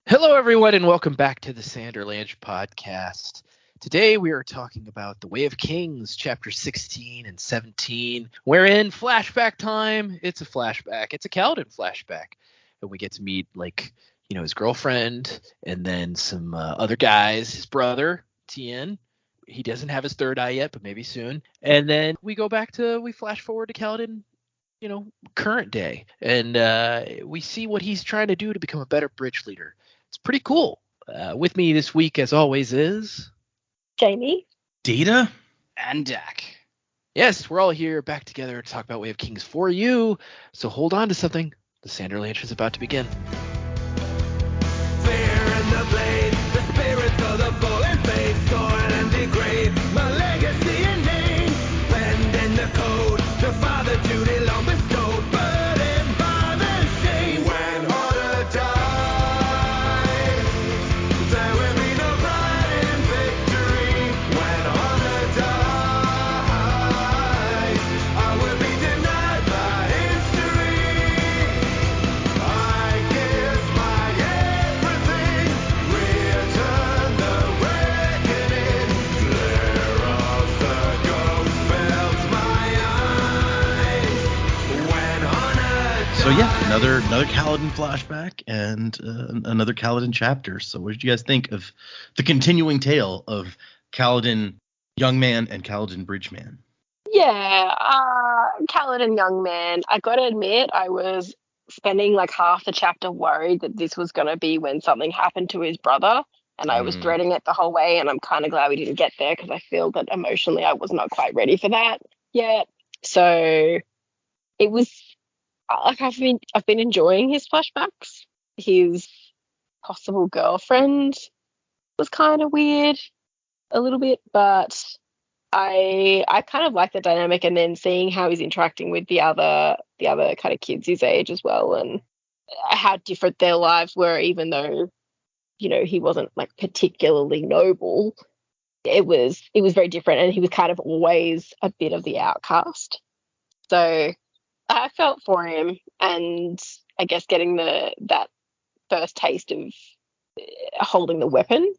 Hello, everyone, and welcome back to the Sanderlanche podcast. Today, we are talking about The Way of Kings, chapter 16 and 17. We're in flashback time. It's a flashback. It's a Kaladin flashback. And we get to meet, his girlfriend and then some other guys, his brother, Tien. He doesn't have his third eye yet, but maybe soon. And then we flash forward to Kaladin, current day. And we see what he's trying to do to become a better bridge leader. It's pretty cool. With me this week, as always, is Jamie, Data, and Dak. Yes, we're all here back together to talk about Way of Kings for you. So hold on to something. The Sanderlanche is about to begin. Fear in the blade, the spirits of the fallen faith, torn and degrade, my legacy and name, penned in the code, the father duty long bestowed, burdened by the shame. When order dies, there will be no pride in victory. When honor dies, I will be denied by history. I give my everything, return the reckoning, flare of the ghost fills my eyes. When honor So yeah, another Kaladin flashback and another Kaladin chapter. So what did you guys think of the continuing tale of Kaladin Young Man and Kaladin Bridge Man? yeah, Kaladin young man. I got to admit, I was spending like half the chapter worried that this was going to be when something happened to his brother, and I was dreading it the whole way, and I'm kind of glad we didn't get there because I feel that emotionally I was not quite ready for that yet. So it was like I've been enjoying his flashbacks. His possible girlfriend was kind of weird a little bit, but I kind of like the dynamic, and then seeing how he's interacting with the other kind of kids his age as well, and how different their lives were, even though he wasn't like particularly noble. It was very different, and he was kind of always a bit of the outcast. So I felt for him, and I guess getting that first taste of holding the weapon.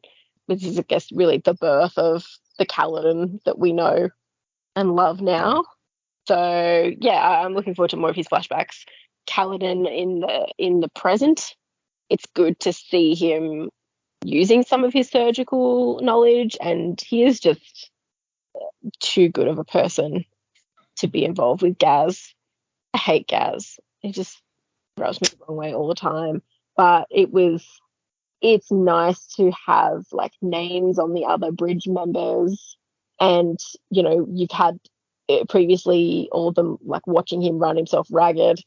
This is, I guess, really the birth of the Kaladin that we know and love now. So yeah, I'm looking forward to more of his flashbacks. Kaladin in the present, it's good to see him using some of his surgical knowledge, and he is just too good of a person to be involved with Gaz. I hate Gaz. He just rubs me the wrong way all the time. But it's nice to have like names on the other bridge members, and you've had previously all of them like watching him run himself ragged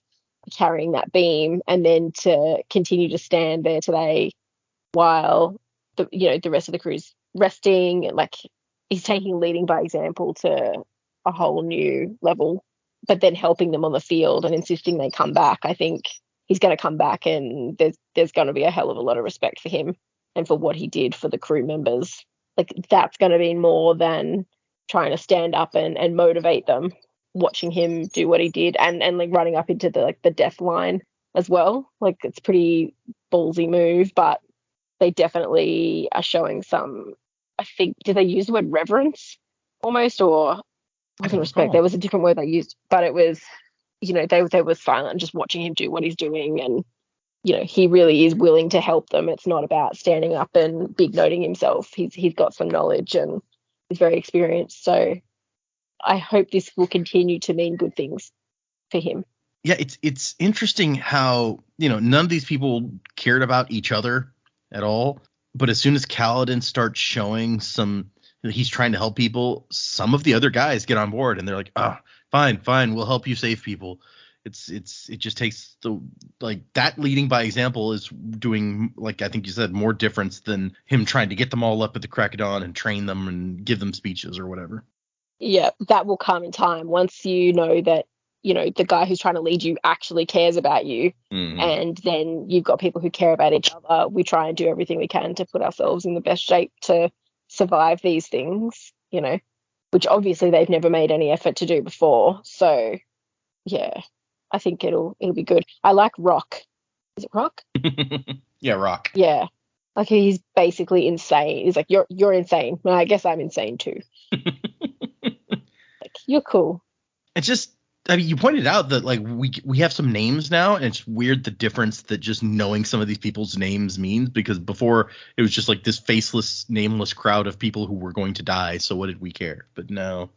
carrying that beam, and then to continue to stand there today while the rest of the crew's resting. Like, he's leading by example to a whole new level, but then helping them on the field and insisting they come back. I think he's going to come back, and there's going to be a hell of a lot of respect for him and for what he did for the crew members. Like, that's going to be more than trying to stand up and motivate them, watching him do what he did, and like running up into the death line as well. Like, it's a pretty ballsy move, but they definitely are showing some, I think, did they use the word reverence almost, or wasn't respect? There was a different word they used, but it was, they were silent and just watching him do what he's doing, and he really is willing to help them. It's not about standing up and big noting himself. He's got some knowledge and he's very experienced. So I hope this will continue to mean good things for him. Yeah, it's interesting how none of these people cared about each other at all, but as soon as Kaladin starts showing he's trying to help people, some of the other guys get on board and they're like, oh, fine, we'll help you save people. It just takes that leading by example is doing, like I think you said, more difference than him trying to get them all up at the crack of dawn and train them and give them speeches or whatever. Yeah, that will come in time once you know that the guy who's trying to lead you actually cares about you. Mm-hmm. And then you've got people who care about each other. We try and do everything we can to put ourselves in the best shape to survive these things, which obviously they've never made any effort to do before. So yeah, I think it'll be good. I like Rock. Is it Rock? Yeah, Rock. Yeah. Like, he's basically insane. He's like, you're insane. Well, I guess I'm insane too. Like, you're cool. It's just, I mean, you pointed out that like we have some names now, and it's weird the difference that just knowing some of these people's names means, because before it was just like this faceless, nameless crowd of people who were going to die. So what did we care? But now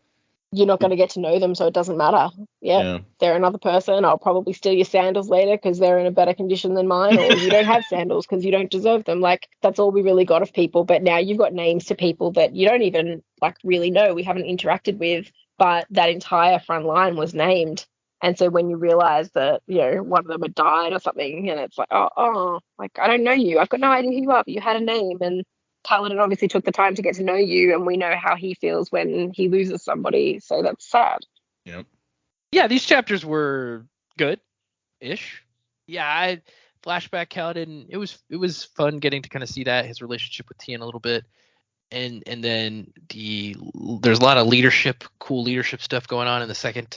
You're not going to get to know them, so it doesn't matter. Yeah. They're another person. I'll probably steal your sandals later because they're in a better condition than mine, or you don't have sandals because you don't deserve them. Like, that's all we really got of people. But now you've got names to people that you don't even like really know, we haven't interacted with, but that entire front line was named. And so when you realize that, one of them had died or something, and it's like, oh, like, I don't know you. I've got no idea who you are, but you had a name. And Kaladin obviously took the time to get to know you, and we know how he feels when he loses somebody, so that's sad. Yep. Yeah, these chapters were good-ish. Yeah, flashback Kaladin. It was fun getting to kind of see that, his relationship with Tien a little bit, and then there's a lot of cool leadership stuff going on in the second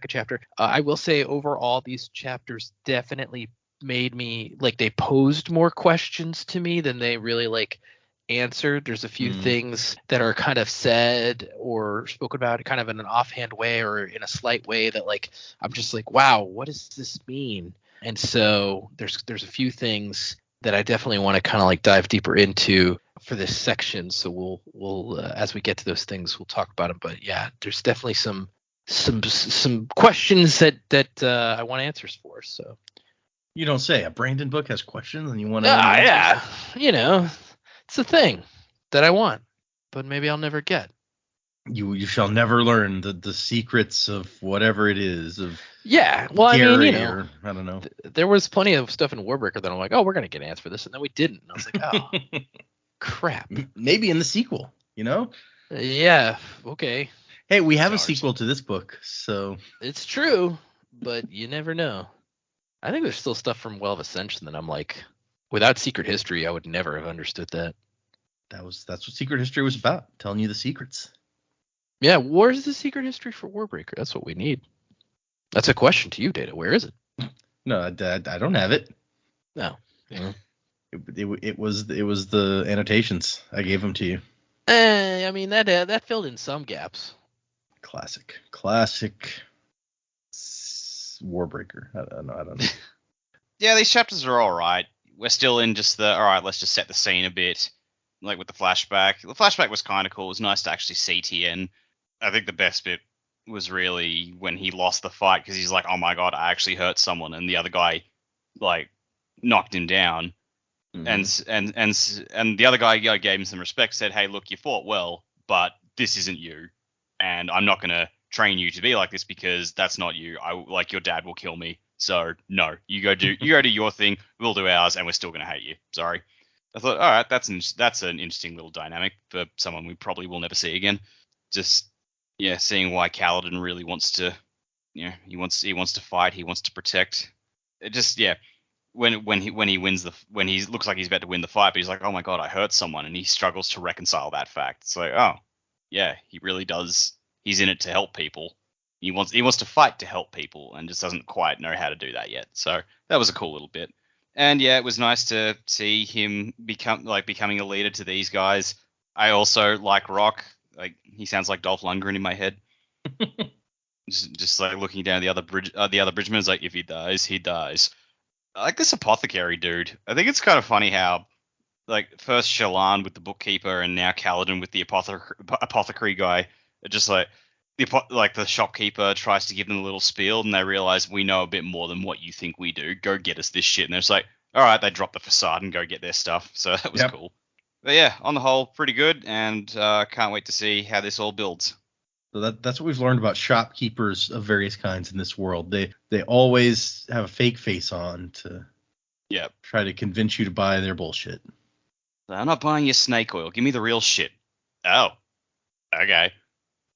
chapter. I will say overall, these chapters definitely made me like, they posed more questions to me than they really like answered. There's a few things that are kind of said or spoken about kind of in an offhand way or in a slight way that like I'm just like, wow, what does this mean? And so there's a few things that I definitely want to kind of like dive deeper into for this section. So we'll as we get to those things, we'll talk about them. But yeah, there's definitely some questions that I want answers for. So You don't say. A Brandon book has questions and you want to yeah, it's a thing that I want, but maybe I'll never get. You shall never learn the secrets of whatever it is of Well, Gary, I mean, or I don't know. There was plenty of stuff in Warbreaker that I'm like, oh, we're gonna get an answer for this, and then we didn't. And I was like, oh, crap. Maybe in the sequel, Yeah. Okay. Hey, we have a sequel to this book, so It's true, but you never know. I think there's still stuff from Well of Ascension that I'm like, without Secret History, I would never have understood that. that's what Secret History was about, telling you the secrets. Yeah, where's the Secret History for Warbreaker? That's what we need. That's a question to you, Data. Where is it? No, I don't have it. No. Yeah. It was the annotations. I gave them to you. I mean, that filled in some gaps. Classic Warbreaker. I don't know. Yeah, these chapters are all right. We're still in just all right, let's just set the scene a bit, like with the flashback. The flashback was kind of cool. It was nice to actually see Tien. I think the best bit was really when he lost the fight, because he's like, oh my god, I actually hurt someone, and the other guy like knocked him down. Mm-hmm. And the other guy gave him some respect, said, hey, look, you fought well, but this isn't you, and I'm not going to train you to be like this because that's not you. Your dad will kill me. So no, you go do your thing, we'll do ours, and we're still going to hate you. Sorry. I thought, all right, that's an interesting little dynamic for someone we probably will never see again. Just seeing why Kaladin really wants to, he wants to fight, he wants to protect. It just when he looks like he's about to win the fight, but he's like, oh my god, I hurt someone, and he struggles to reconcile that fact. It's like, oh yeah, he really does. He's in it to help people. He wants to fight to help people, and just doesn't quite know how to do that yet. So that was a cool little bit. And yeah, it was nice to see him becoming a leader to these guys. I also like Rock. Like, he sounds like Dolph Lundgren in my head. just like looking down the other bridgeman is like, if he dies, he dies. I like this apothecary dude. I think it's kind of funny how, like, first Shallan with the bookkeeper and now Kaladin with the apothecary guy. Just like the shopkeeper tries to give them a little spiel, and they realize we know a bit more than what you think we do. Go get us this shit. And they're just like, all right, they drop the facade and go get their stuff. So that was cool. But yeah, on the whole, pretty good, and can't wait to see how this all builds. So that's what we've learned about shopkeepers of various kinds in this world. They always have a fake face on to try to convince you to buy their bullshit. I'm not buying your snake oil. Give me the real shit. Oh, okay.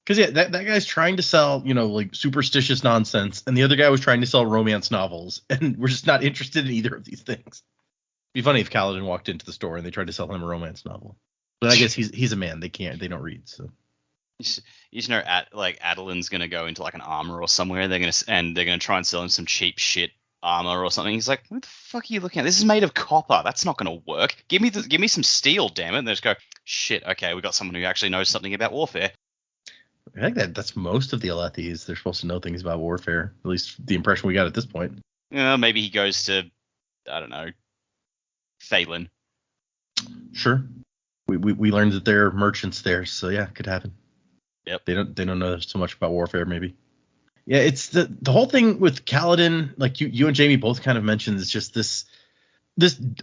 Because that guy's trying to sell, like superstitious nonsense, and the other guy was trying to sell romance novels, and we're just not interested in either of these things. It'd be funny if Kaladin walked into the store and they tried to sell him a romance novel, but I guess he's a man. They don't read. So you just know, Adelin's gonna go into like an armor or somewhere. They're gonna try and sell him some cheap shit armor or something. He's like, what the fuck are you looking at? This is made of copper. That's not going to work. Give me some steel, damn it. And they just go, shit, okay, we got someone who actually knows something about warfare. I think that's most of the Alethis. They're supposed to know things about warfare. At least the impression we got at this point. Maybe he goes to, I don't know, Phelan. Sure. We learned that there are merchants there, so yeah, it could happen. Yep. They don't know so much about warfare, maybe. Yeah, it's the whole thing with Kaladin, like you and Jamie both kind of mentioned, is just this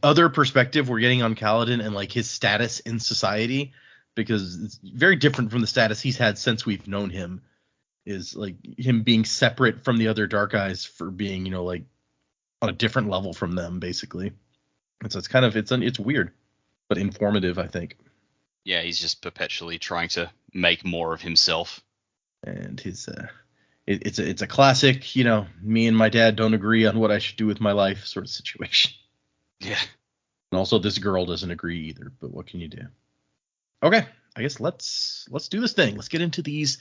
other perspective we're getting on Kaladin and like his status in society, because it's very different from the status he's had since we've known him. Is like him being separate from the other Dark Eyes for being, like on a different level from them, basically. And so it's kind of it's weird, but informative, I think. Yeah, he's just perpetually trying to make more of himself. And his it's a classic, me and my dad don't agree on what I should do with my life sort of situation. Yeah. And also this girl doesn't agree either, but what can you do? Okay, I guess let's do this thing. Let's get into these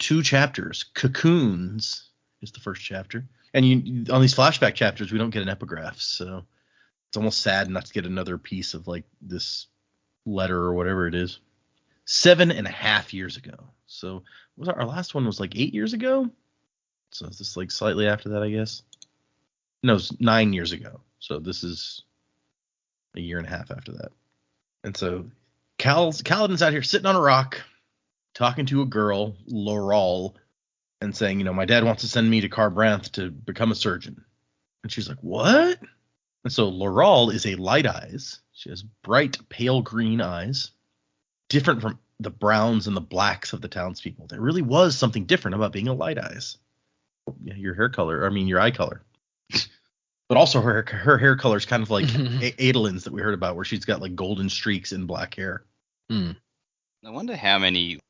2 chapters. Cocoons is the first chapter. And on these flashback chapters, we don't get an epigraph, so it's almost sad not to get another piece of like this letter or whatever it is. 7.5 years ago. So our last one was like 8 years ago. So is this like slightly after that, I guess? No, it's 9 years ago. So this is a year and a half after that. And so Kaladin's out here sitting on a rock, talking to a girl, Laurel, and saying, my dad wants to send me to Kharbranth to become a surgeon. And she's like, what? And so Laurel is a light eyes. She has bright, pale green eyes, different from the browns and the blacks of the townspeople. There really was something different about being a light eyes. Yeah, your eye color. But also her hair color is kind of like Adelin's that we heard about, where she's got like golden streaks in black hair. I wonder how many,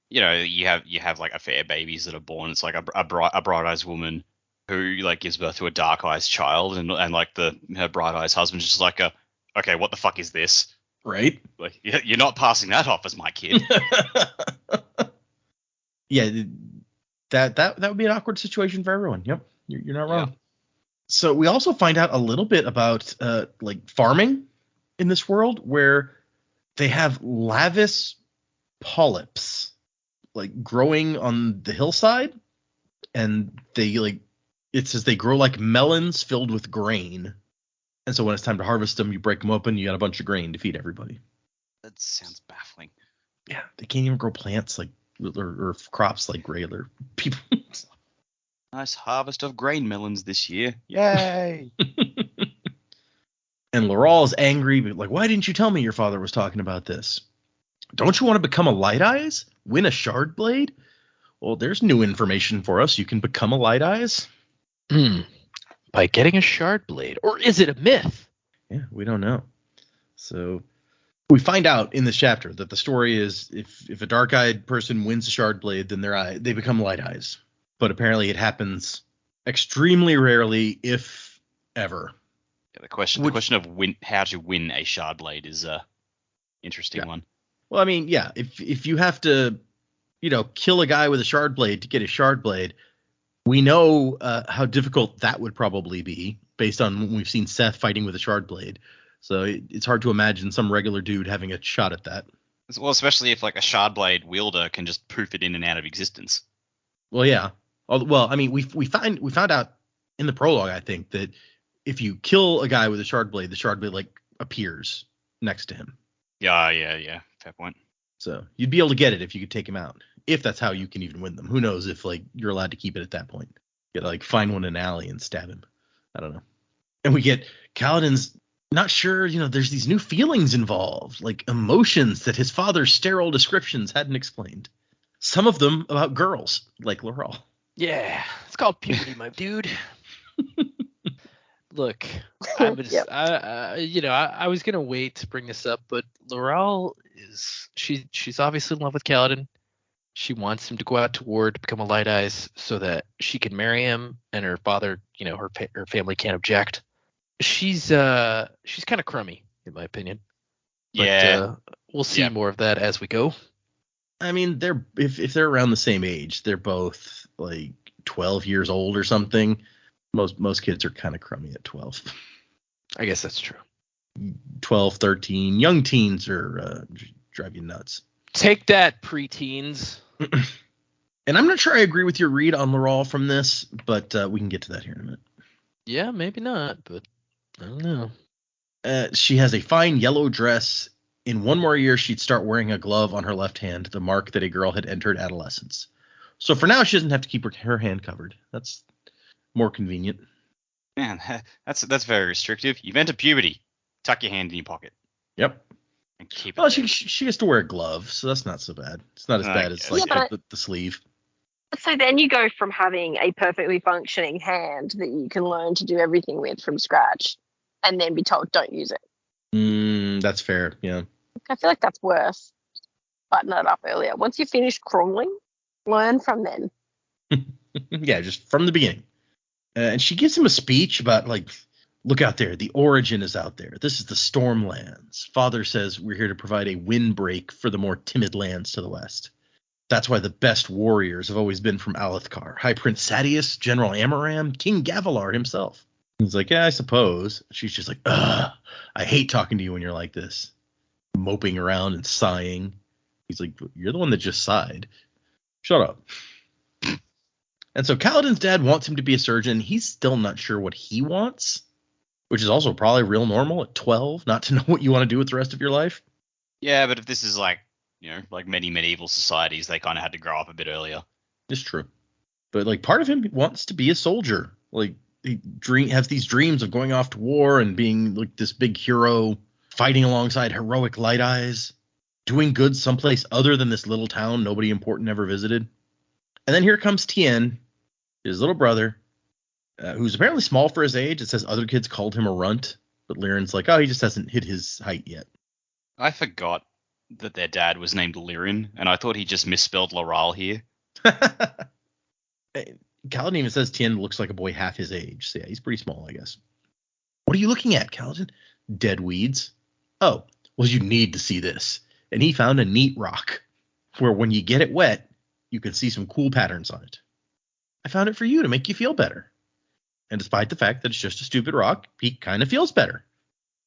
you have like affair babies that are born. It's like a bright eyes woman who like gives birth to a dark eyes child, and like her bright eyes husband's just like okay, what the fuck is this? Right? Like, you're not passing that off as my kid. Yeah, that would be an awkward situation for everyone. Yep, you're not wrong. Yeah. So we also find out a little bit about like farming in this world, where they have lavish polyps like growing on the hillside, and it says they grow like melons filled with grain. And so when it's time to harvest them, you break them open, you got a bunch of grain to feed everybody. That sounds baffling. Yeah, they can't even grow plants like or crops like regular people. Nice harvest of grain melons this year. Yay! And Laurel is angry, but like, why didn't you tell me your father was talking about this? Don't you want to become a Light Eyes? Win a Shard Blade? Well, there's new information for us. You can become a Light Eyes. By getting a Shard Blade. Or is it a myth? Yeah, we don't know. So we find out in this chapter that the story is if a dark-eyed person wins a Shard Blade, then they become Light Eyes. But apparently it happens extremely rarely, if ever. Yeah, the question of how to win a Shard Blade is a interesting one. Well, I mean, yeah, if you have to, kill a guy with a Shard Blade to get a Shard Blade, we know how difficult that would probably be based on when we've seen Seth fighting with a Shard Blade. So it's hard to imagine some regular dude having a shot at that. Well, especially if like a Shard Blade wielder can just poof it in and out of existence. Well, yeah. Well, I mean, we found out in the prologue, I think, that if you kill a guy with a Shard Blade, the Shard Blade like appears next to him. Yeah. Fair point. So you'd be able to get it if you could take him out. If that's how you can even win them. Who knows if like you're allowed to keep it at that point. You gotta like find one in an alley and stab him. I don't know. And we get Kaladin's not sure, there's these new feelings involved, like emotions that his father's sterile descriptions hadn't explained. Some of them about girls, like Laurel. Yeah, it's called puberty, my dude. Look, I was gonna wait to bring this up, but Laurel she's obviously in love with Kaladin. She wants him to go out to war to become a Light Eyes so that she can marry him and her father, her family can't object. She's kind of crummy, in my opinion. But, we'll see more of that as we go. I mean, if they're around the same age, they're both like 12 years old or something. Most kids are kind of crummy at 12. I guess that's true. 12, 13, young teens are drive you nuts. Take that, preteens. And I'm not sure I agree with your read on Laurel from this, but we can get to that here in a minute. Yeah, maybe not, but I don't know. She has a fine yellow dress. In one more year, she'd start wearing a glove on her left hand, the mark that a girl had entered adolescence. So for now, she doesn't have to keep her hand covered. That's more convenient. Man, that's very restrictive. You've entered puberty. Tuck your hand in your pocket. Yep. And keep it. Well, there. she has to wear a glove, so that's not so bad. It's not as bad as like the sleeve. So then you go from having a perfectly functioning hand that you can learn to do everything with from scratch, and then be told don't use it. That's fair. Yeah. I feel like that's worse. Button it up earlier. Once you finish crawling, learn from then. Yeah, just from the beginning. And she gives him a speech about, like, look out there. The origin is out there. This is the Stormlands. Father says we're here to provide a windbreak for the more timid lands to the west. That's why the best warriors have always been from Alethkar. High Prince Sadius, General Amaram, King Gavilar himself. He's like, yeah, I suppose. She's just like, ugh, I hate talking to you when you're like this. Moping around and sighing. He's like, you're the one that just sighed. Shut up. And so Kaladin's dad wants him to be a surgeon. He's still not sure what he wants, which is also probably real normal at 12, not to know what you want to do with the rest of your life. Yeah, but if this is like many medieval societies, they kind of had to grow up a bit earlier. It's true. But like part of him wants to be a soldier. Like he has these dreams of going off to war and being like this big hero, fighting alongside heroic Light Eyes, doing good someplace other than this little town nobody important ever visited. And then here comes Tien, his little brother, who's apparently small for his age. It says other kids called him a runt, but Lirin's like, oh, he just hasn't hit his height yet. I forgot that their dad was named Lirin, and I thought he just misspelled Laurel here. Kaladin even says Tien looks like a boy half his age. So yeah, he's pretty small, I guess. What are you looking at, Kaladin? Dead weeds. Oh, well, you need to see this. And he found a neat rock where when you get it wet, you can see some cool patterns on it. I found it for you to make you feel better. And despite the fact that it's just a stupid rock, he kind of feels better.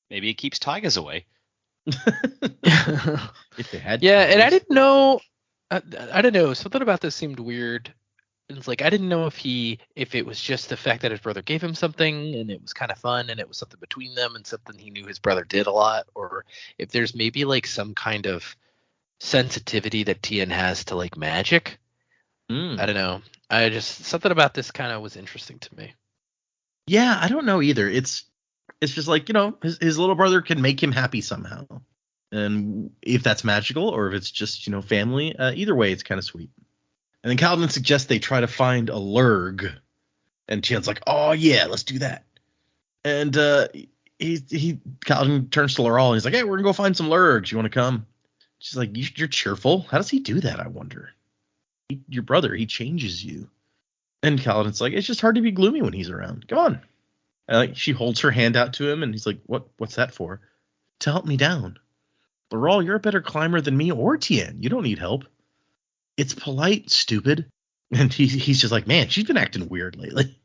Maybe it keeps tigers away. If they had yeah, tigers. and I didn't know. I don't know. Something about this seemed weird. It's like I didn't know if it was just the fact that his brother gave him something and it was kind of fun and it was something between them and something he knew his brother did a lot, or if there's maybe like some kind of sensitivity that Tien has to like magic. I don't know. Something about this kind of was interesting to me. Yeah, I don't know either. It's just like, his little brother can make him happy somehow. And if that's magical or if it's just, family, either way, it's kind of sweet. And then Kaladin suggests they try to find a lurg. And Tien's like, oh, yeah, let's do that. And Kaladin turns to Laurel and he's like, hey, we're going to go find some lurgs. You want to come? She's like, you're cheerful. How does he do that, I wonder? Your brother, he changes you. And Kaladin's like, it's just hard to be gloomy when he's around. Come on. And she holds her hand out to him, and he's like, what's that for? To help me down. Laurel, you're a better climber than me or Tien. You don't need help. It's polite, stupid. And he's just like, man, she's been acting weird lately.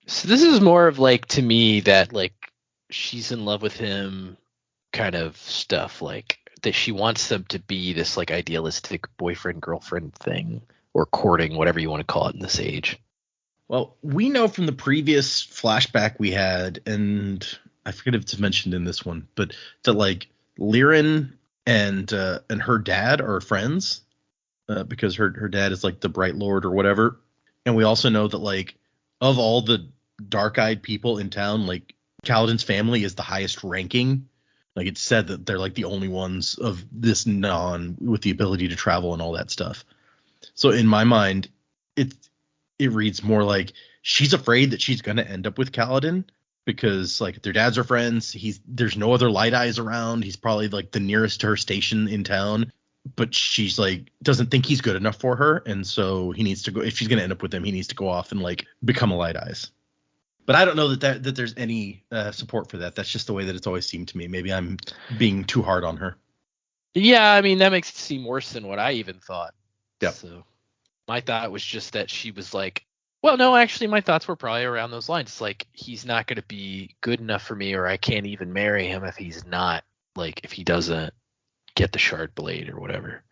So this is more of like, to me, that like she's in love with him kind of stuff, like that she wants them to be this like idealistic boyfriend girlfriend thing, or courting, whatever you want to call it in this age. Well, we know from the previous flashback we had, and I forget if it's mentioned in this one, but that like Lirin and her dad are friends because her dad is like the Bright Lord or whatever. And we also know that like of all the dark-eyed people in town, like Kaladin's family is the highest ranking. Like it's said that they're like the only ones of this with the ability to travel and all that stuff. So in my mind, it reads more like she's afraid that she's going to end up with Kaladin because like their dads are friends. There's no other Light Eyes around. He's probably like the nearest to her station in town, but she's like doesn't think he's good enough for her. And so he needs to go, if she's going to end up with him, he needs to go off and like become a Light Eyes. But I don't know that there's any support for that. That's just the way that it's always seemed to me. Maybe I'm being too hard on her. Yeah, I mean, that makes it seem worse than what I even thought. Yep. So my thought was just that she was like Well, no, actually, my thoughts were probably around those lines. It's like he's not going to be good enough for me, or I can't even marry him if he's not, like, if he doesn't get the shard blade or whatever.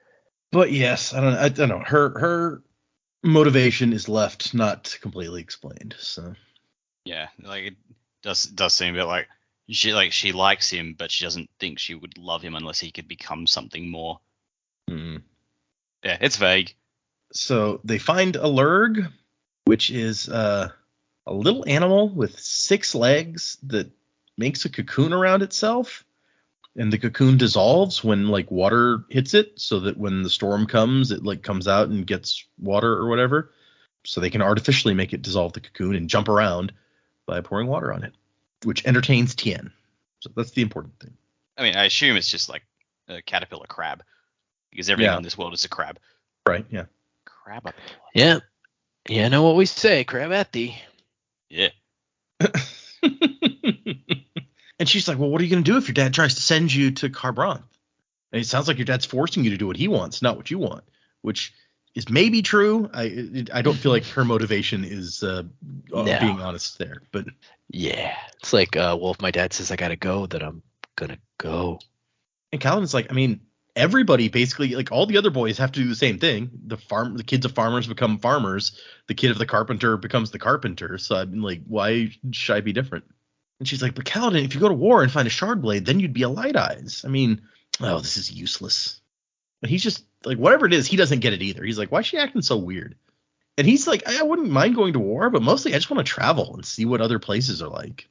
But yes, I don't know. Her motivation is left not completely explained. So Yeah, like it does seem a bit like she likes him, but she doesn't think she would love him unless he could become something more. mm. Yeah, it's vague. So they find a lurg, which is a little animal with 6 legs that makes a cocoon around itself, and the cocoon dissolves when like water hits it, so that when the storm comes, it like comes out and gets water or whatever. So they can artificially make it dissolve the cocoon and jump around by pouring water on it, which entertains Tien. So that's the important thing. I mean, I assume it's just like a caterpillar crab, because everything on this world is a crab. Right? Yeah. Crab up. Yeah. Yeah, I know what we say, crab at thee. Yeah. And she's like, well, what are you going to do if your dad tries to send you to Carbranth? And it sounds like your dad's forcing you to do what he wants, not what you want, which is maybe true. I don't feel like her motivation is being honest there. But yeah, it's like, well, if my dad says I got to go, then I'm going to go. And Kaladin's like, I mean, everybody basically, like all the other boys have to do the same thing. The kids of farmers become farmers. The kid of the carpenter becomes the carpenter. So I'm like, why should I be different? And she's like, but Kaladin, if you go to war and find a shard blade, then you'd be a Light Eyes. I mean, oh, this is useless. But he's just like, whatever it is, he doesn't get it either. He's like, why is she acting so weird? And he's like, I wouldn't mind going to war, but mostly I just want to travel and see what other places are like.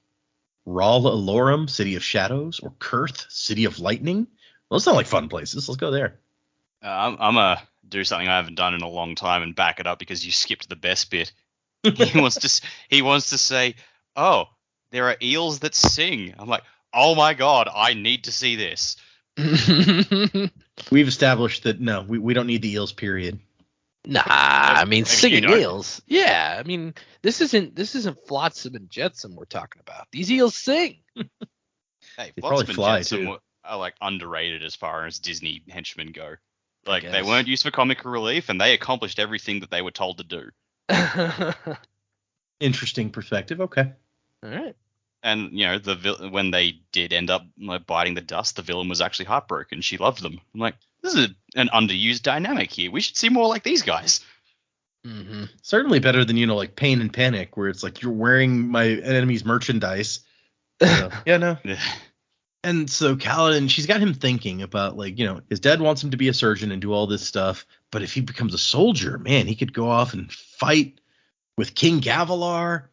Ral Alorum, City of Shadows, or Kurth, City of Lightning. Those sound like fun places. Let's go there. I'm gonna do something I haven't done in a long time and back it up because you skipped the best bit. He wants to say, oh, there are eels that sing. I'm like, oh my god, I need to see this. We've established that no, we don't need the eels. Period. Nah, I mean, singing you don't. eels. Yeah, I mean, this isn't Flotsam and Jetsam we're talking about. These eels sing. Hey, They Flotsam probably and fly, Jetsam too. are like underrated as far as Disney henchmen go. Like they weren't used for comic relief, and they accomplished everything that they were told to do. Interesting perspective. Okay. All right. And you know, when they did end up like biting the dust, the villain was actually heartbroken. She loved them. I'm like, this is an underused dynamic here. We should see more like these guys. Mm-hmm. Certainly better than, like Pain and Panic, where it's like you're wearing my enemy's merchandise. So, yeah, no. And so Kaladin, she's got him thinking about, like, his dad wants him to be a surgeon and do all this stuff. But if he becomes a soldier, man, he could go off and fight with King Gavilar.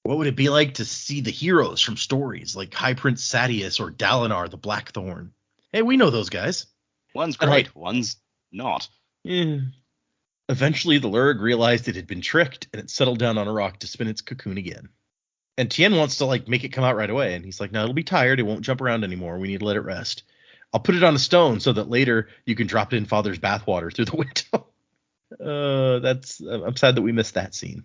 What would it be like to see the heroes from stories like High Prince Sadius or Dalinar the Blackthorn? Hey, we know those guys. One's great, one's not. Yeah. Eventually, the Lurg realized it had been tricked, and it settled down on a rock to spin its cocoon again. And Tien wants to, like, make it come out right away, and he's like, no, it'll be tired. It won't jump around anymore. We need to let it rest. I'll put it on a stone so that later you can drop it in Father's bathwater through the window. I'm sad that we missed that scene.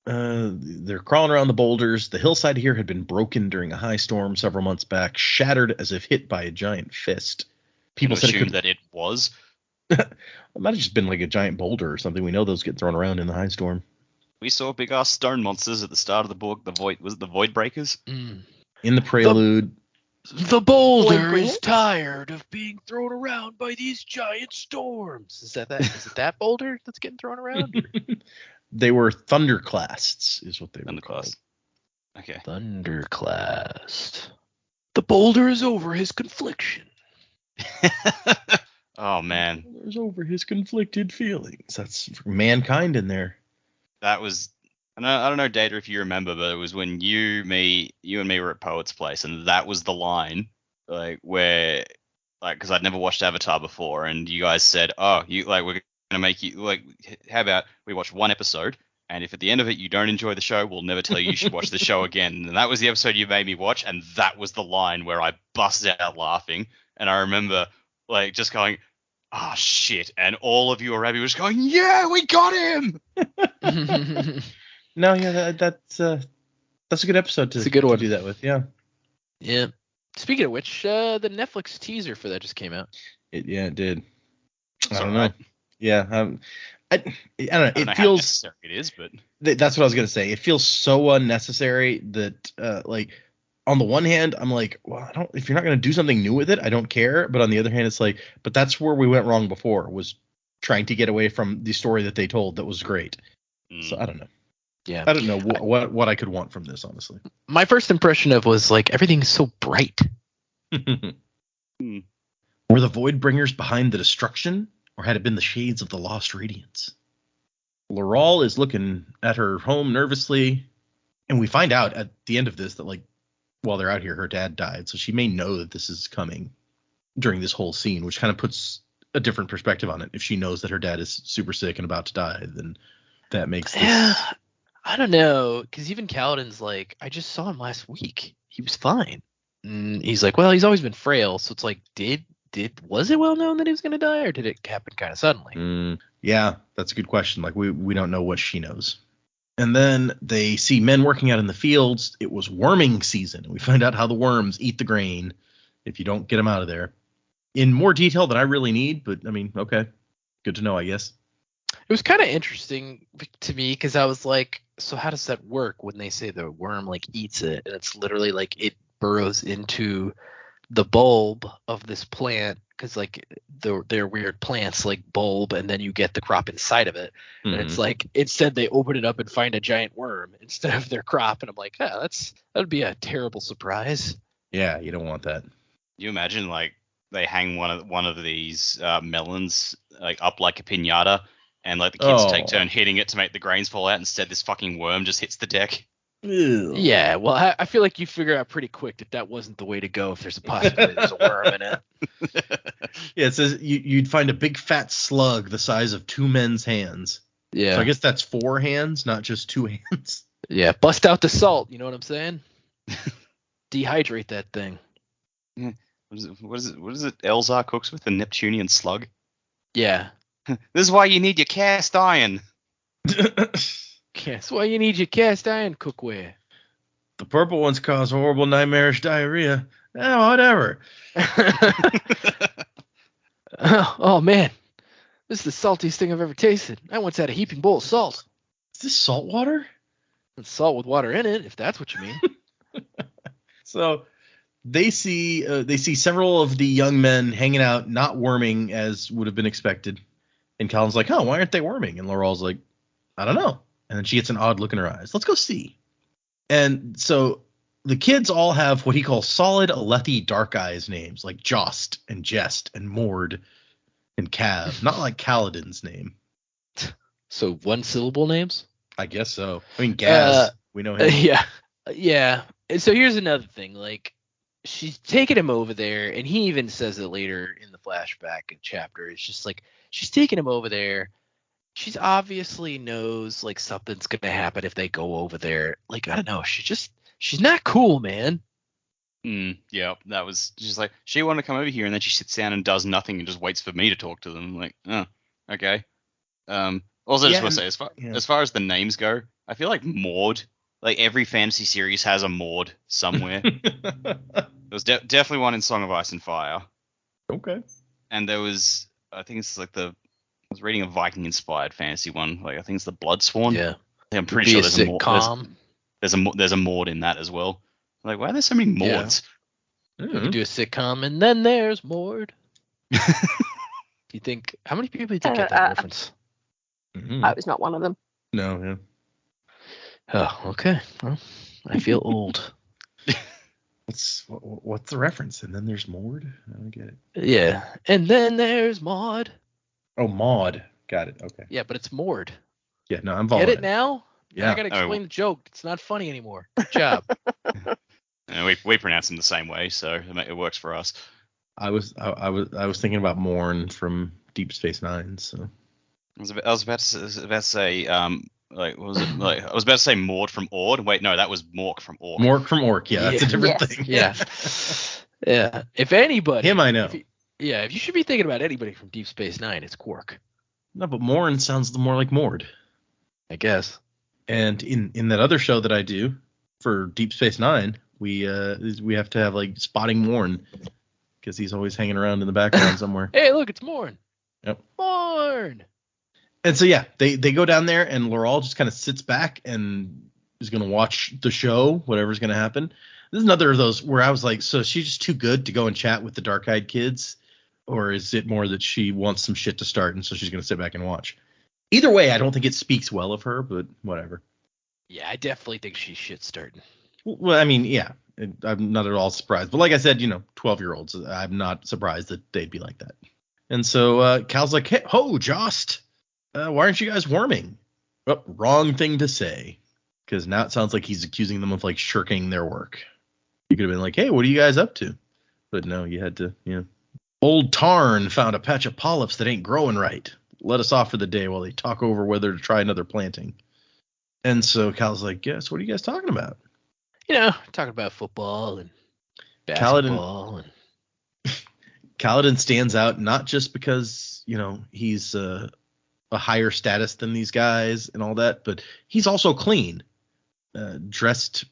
They're crawling around the boulders. The hillside here had been broken during a high storm several months back, shattered as if hit by a giant fist. People said that it was. It might have just been like a giant boulder or something. We know those get thrown around in the high storm. We saw big ass stone monsters at the start of the book. Was it the Void Breakers? In the prelude. The boulder is tired of being thrown around by these giant storms. Is it that boulder that's getting thrown around? They were thunderclasts, is what they were called. Okay. Thunderclast. The boulder is over his confliction. Oh man. There's over his conflicted feelings. That's mankind in there. That was, I don't know, Data, if you remember, but it was when you and me were at Poet's Place, and that was the line, like, where, like, because I'd never watched Avatar before, and you guys said, oh, we're going to make you, like, how about we watch one episode, and if at the end of it you don't enjoy the show, we'll never tell you should watch the show again. And that was the episode you made me watch, and that was the line where I busted out laughing, and I remember, like, just going, oh, shit, and all of you around me was going, yeah, we got him! No, yeah, that's a good episode to do that with, yeah. Yeah. Speaking of which, the Netflix teaser for that just came out. It did. It's I don't right. know. Yeah, I don't know. I don't know It how feels necessary it is, but that's what I was gonna say. It feels so unnecessary that like on the one hand, I'm like, well, I don't. If you're not gonna do something new with it, I don't care. But on the other hand, it's like, but that's where we went wrong before, was trying to get away from the story that they told that was great. So I don't know. Yeah. I don't know what I could want from this, honestly. My first impression of was like everything's so bright. Were the Voidbringers behind the destruction, or had it been the shades of the lost radiance? Laurel is looking at her home nervously, and we find out at the end of this that, like, while they're out here, her dad died, so she may know that this is coming during this whole scene, which kind of puts a different perspective on it. If she knows that her dad is super sick and about to die, then that makes this... Yeah, I don't know, because even Kaladin's like, I just saw him last week. He was fine. And he's like, well, he's always been frail, so it's like, was it well known that he was going to die, or did it happen kind of suddenly? Yeah, that's a good question. Like, we don't know what she knows. And then they see men working out in the fields. It was worming season. We find out how the worms eat the grain if you don't get them out of there. In more detail than I really need, but I mean, okay. Good to know, I guess. It was kind of interesting to me because I was like, so how does that work when they say the worm like eats it? And it's literally like it burrows into the bulb of this plant, because like they're weird plants like bulb, and then you get the crop inside of it. And it's like, instead they open it up and find a giant worm instead of their crop, and I'm like, that'd be a terrible surprise. Yeah, you don't want that. you imagine like they hang one of these melons like up like a piñata, and like the kids take turn hitting it to make the grains fall out. Instead, this fucking worm just hits the deck. Ew. Yeah, well, I feel like you figure out pretty quick that wasn't the way to go if there's a possibility there's a worm in it. Yeah, it says you'd find a big fat slug the size of 2 men's hands. Yeah. So I guess that's 4 hands, not just 2 hands. Yeah, bust out the salt, you know what I'm saying? Dehydrate that thing. What is it Elzar cooks with? A Neptunian slug? Yeah. This is why you need your cast iron. That's why you need your cast iron cookware. The purple ones cause horrible nightmarish diarrhea. Whatever. Oh, man. This is the saltiest thing I've ever tasted. I once had a heaping bowl of salt. Is this salt water? It's salt with water in it, if that's what you mean. So they see several of the young men hanging out, not worming as would have been expected. And Colin's like, oh, why aren't they worming? And Laurel's like, I don't know. And then she gets an odd look in her eyes. Let's go see. And so the kids all have what he calls solid Alethi dark eyes names, like Jost and Jest and Mord and Cav. Not like Kaladin's name. So 1-syllable names? I guess so. I mean, Gaz. We know him. Yeah. Yeah. And so here's another thing. Like, she's taking him over there, and he even says it later in the flashback chapter. It's just like, she's taking him over there. She's obviously knows, like, something's going to happen if they go over there. Like, I don't know. She's not cool, man. Yeah, that was just like, she wanted to come over here, and then she sits down and does nothing and just waits for me to talk to them. Like, oh, okay. Also, just want to say, as far as the names go, I feel like Maud, like every fantasy series has a Maud somewhere. There was definitely one in Song of Ice and Fire. Okay. And there was, I think it's like I was reading a Viking-inspired fantasy one. Like I think it's the Bloodsworn. Yeah. I'm pretty sure there's a sitcom. There's a Maud in that as well. Like, why are there so many Mauds? Yeah. We could do a sitcom, and then there's Mord. You think, how many people do you think get that reference? I was not one of them. No, yeah. Oh, okay. Well, I feel old. What's the reference? And then there's Mord? I don't get it. Yeah. And then there's Maud. Oh, Maud. Got it. Okay. Yeah, but it's Mord. Yeah, no, I'm following. Get it now? Yeah. I gotta explain the joke. It's not funny anymore. Good job. We pronounce them the same way, so it works for us. I was thinking about Morn from Deep Space Nine. So I was about to say like, what was it? Like, I was about to say Mord from Ord. Wait, no, that was Mork from Ork. Mork from Ork. Yeah, that's a different thing. Yeah. Yeah. If anybody. Him, I know. If you should be thinking about anybody from Deep Space Nine, it's Quark. No, but Morn sounds more like Mord. I guess. And in that other show that I do for Deep Space Nine, we have to have like Spotting Morn because he's always hanging around in the background somewhere. Hey, look, it's Morn. Yep. Morn. And so, yeah, they go down there, and Laurel just kind of sits back and is going to watch the show, whatever's going to happen. This is another of those where I was like, so she's just too good to go and chat with the dark-eyed kids? Or is it more that she wants some shit to start, and so she's going to sit back and watch? Either way, I don't think it speaks well of her, but whatever. Yeah, I definitely think she's shit starting. Well, I mean, yeah, I'm not at all surprised. But like I said, 12-year-olds, I'm not surprised that they'd be like that. And so Cal's like, hey, ho, Jost, why aren't you guys warming? Oh, wrong thing to say, because now it sounds like he's accusing them of like shirking their work. You could have been like, hey, what are you guys up to? But no, you had to, Old Tarn found a patch of polyps that ain't growing right. Let us off for the day while they talk over whether to try another planting. And so Cal's like, yes, what are you guys talking about? Talking about football and basketball. Kaladin stands out not just because, he's a higher status than these guys and all that, but he's also clean, dressed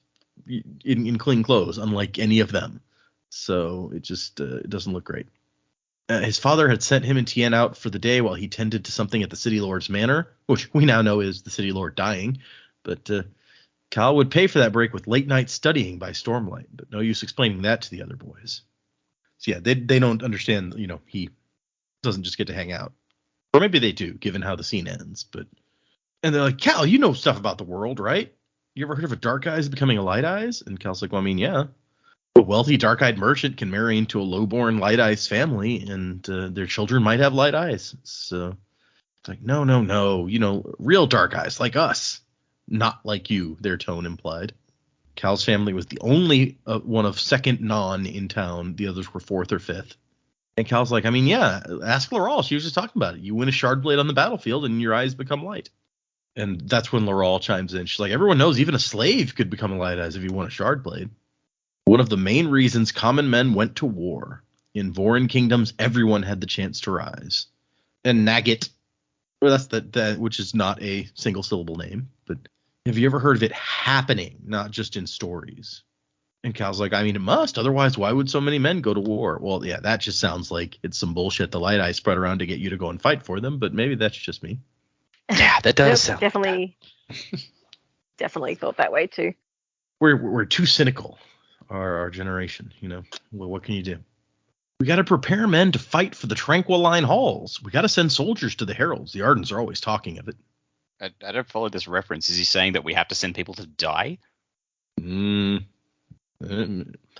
in clean clothes, unlike any of them. So it just it doesn't look great. His father had sent him and Tien out for the day while he tended to something at the City Lord's manor, which we now know is the City Lord dying. But Cal would pay for that break with late night studying by Stormlight, but no use explaining that to the other boys. So yeah, they don't understand, he doesn't just get to hang out. Or maybe they do, given how the scene ends. And they're like, Cal, you know stuff about the world, right? You ever heard of a Dark Eyes becoming a Light Eyes? And Cal's like, well, I mean, yeah. A wealthy dark-eyed merchant can marry into a low-born Light Eyes family, and their children might have light eyes. So it's like, no, real dark eyes, like us. Not like you, their tone implied. Cal's family was the only one of second non in town. The others were fourth or fifth. And Cal's like, I mean, yeah, ask Laurel. She was just talking about it. You win a shard blade on the battlefield, and your eyes become light. And that's when Laurel chimes in. She's like, everyone knows even a slave could become a Light Eyes if he won a shard blade. One of the main reasons common men went to war. In Vorin kingdoms, everyone had the chance to rise. And Nagit, well, that's that, which is not a single syllable name, but have you ever heard of it happening, not just in stories? And Cal's like, I mean, it must. Otherwise, why would so many men go to war? Well, yeah, that just sounds like it's some bullshit the Light Eyes spread around to get you to go and fight for them, but maybe that's just me. Yeah, that does sound definitely thought that way too. We're too cynical. Our generation, well, what can you do? We got to prepare men to fight for the Tranquil Line halls. We got to send soldiers to the heralds. The Ardens are always talking of it. I don't follow this reference. Is he saying that we have to send people to die? I mean,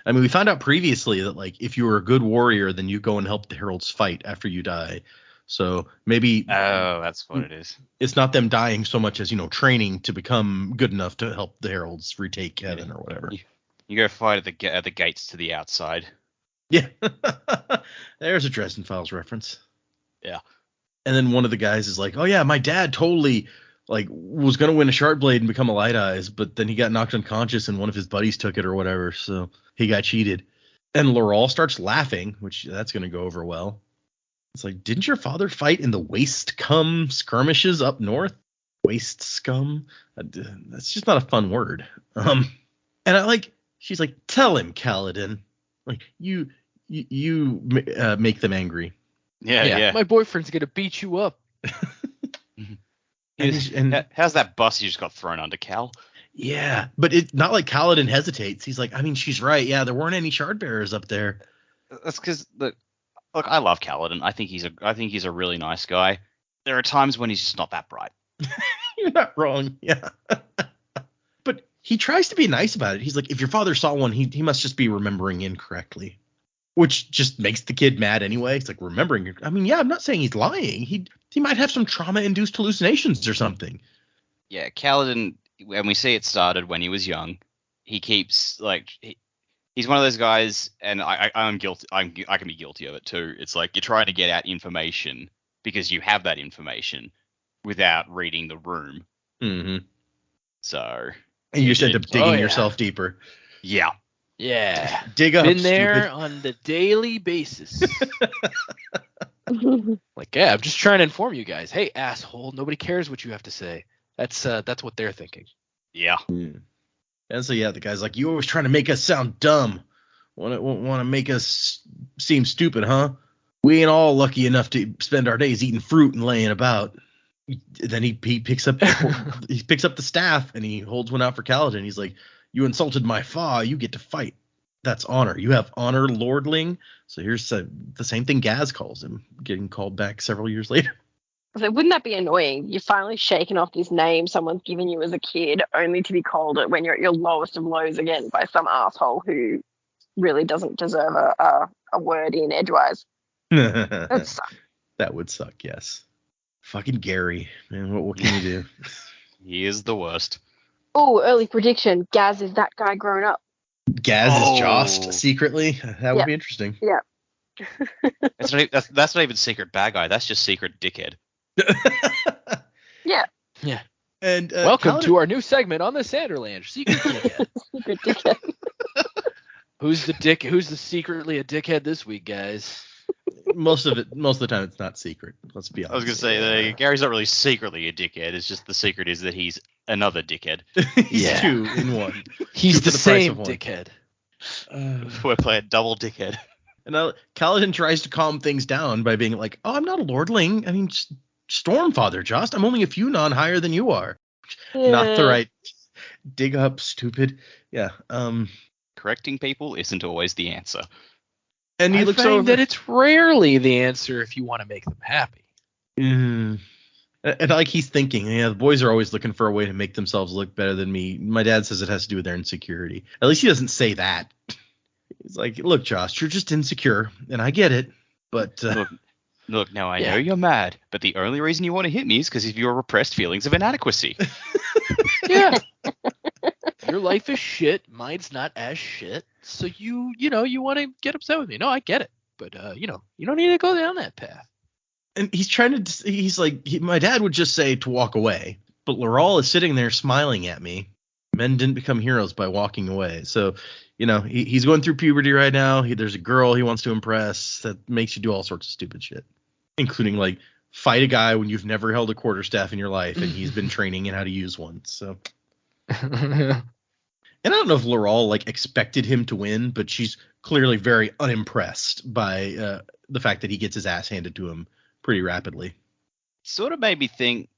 we found out previously that like if you were a good warrior, then you go and help the heralds fight after you die. So maybe that's what it is. It's not them dying so much as training to become good enough to help the heralds retake heaven or whatever. You go fight at the gates to the outside. Yeah. There's a Dresden Files reference. Yeah. And then one of the guys is like, oh, yeah, my dad totally was going to win a shard blade and become a Light Eyes, but then he got knocked unconscious and one of his buddies took it or whatever. So he got cheated. And Laurel starts laughing, which that's going to go over well. It's like, didn't your father fight in the Waste Scum skirmishes up north? Waste Scum? That's just not a fun word. And I like... She's like, tell him, Kaladin. Like, you make them angry. Yeah. My boyfriend's going to beat you up. and how's that bus you just got thrown under, Cal? Yeah, but it's not like Kaladin hesitates. He's like, I mean, she's right. Yeah, there weren't any shard bearers up there. That's because, look, I love Kaladin. I think he's a really nice guy. There are times when he's just not that bright. You're not wrong. Yeah. But he tries to be nice about it. He's like, if your father saw one, he must just be remembering incorrectly, which just makes the kid mad anyway. It's like, remembering. I mean, yeah, I'm not saying he's lying. He might have some trauma-induced hallucinations or something. Yeah, Kaladin, when we see it started when he was young, he keeps, like, he's one of those guys, and I'm guilty. I can be guilty of it too. It's like you're trying to get out information because you have that information without reading the room. Mm-hmm. So... And you just end up digging yourself deeper. Yeah. Yeah. Dig up. Been there on the daily basis. Like, yeah, I'm just trying to inform you guys. Hey, asshole, nobody cares what you have to say. That's what they're thinking. Yeah. And so, yeah, the guy's like, you always trying to make us sound dumb. Want to make us seem stupid, huh? We ain't all lucky enough to spend our days eating fruit and laying about. Then he picks up the staff and he holds one out for Kaladin. He's like, "You insulted my fa, you get to fight. That's honor. You have honor, lordling." So here's the same thing Gaz calls him, getting called back several years later. So wouldn't that be annoying? You've finally shaken off this name someone's given you as a kid, only to be called it when you're at your lowest of lows again by some asshole who really doesn't deserve a word in edgewise. That'd suck. That would suck, yes. Fucking Gary, man, what can you do? He is the worst. Oh, early prediction. Gaz is that guy grown up. Gaz is Jost secretly? That would be interesting. Yeah. That's not even secret bad guy. That's just secret dickhead. Yeah. Yeah. And welcome to our new segment on the Sanderlanche, Secret Dickhead. Secret dickhead. Who's the secretly a dickhead this week, guys? Most of the time it's not secret. Let's be honest. I was gonna say Gary's not really secretly a dickhead. It's just the secret is that he's another dickhead. He's two in one. He's the same one. dickhead. We're playing double dickhead. And now Kaladin tries to calm things down by being like, "Oh, I'm not a lordling. I mean, Stormfather, Jost. I'm only a few non higher than you are." Yeah. Not the right. Dig up, stupid. Yeah. Correcting people isn't always the answer. And he I looks find over. that it's rarely the answer if you want to make them happy. And like he's thinking, the boys are always looking for a way to make themselves look better than me. My dad says it has to do with their insecurity. At least he doesn't say that. He's like, "Look, Josh, you're just insecure, and I get it, but Look, now I know you're mad, but the only reason you want to hit me is because of your repressed feelings of inadequacy." Yeah. Your life is shit. Mine's not as shit. So you want to get upset with me. No, I get it. But, you don't need to go down that path. And he's like, my dad would just say to walk away, but Laurel is sitting there smiling at me. Men didn't become heroes by walking away. So, he's going through puberty right now. There's a girl he wants to impress that makes you do all sorts of stupid shit, including like fight a guy when you've never held a quarterstaff in your life and he's been training in how to use one. So, and I don't know if Laurel like expected him to win, but she's clearly very unimpressed by the fact that he gets his ass handed to him pretty rapidly. Sort of made me think,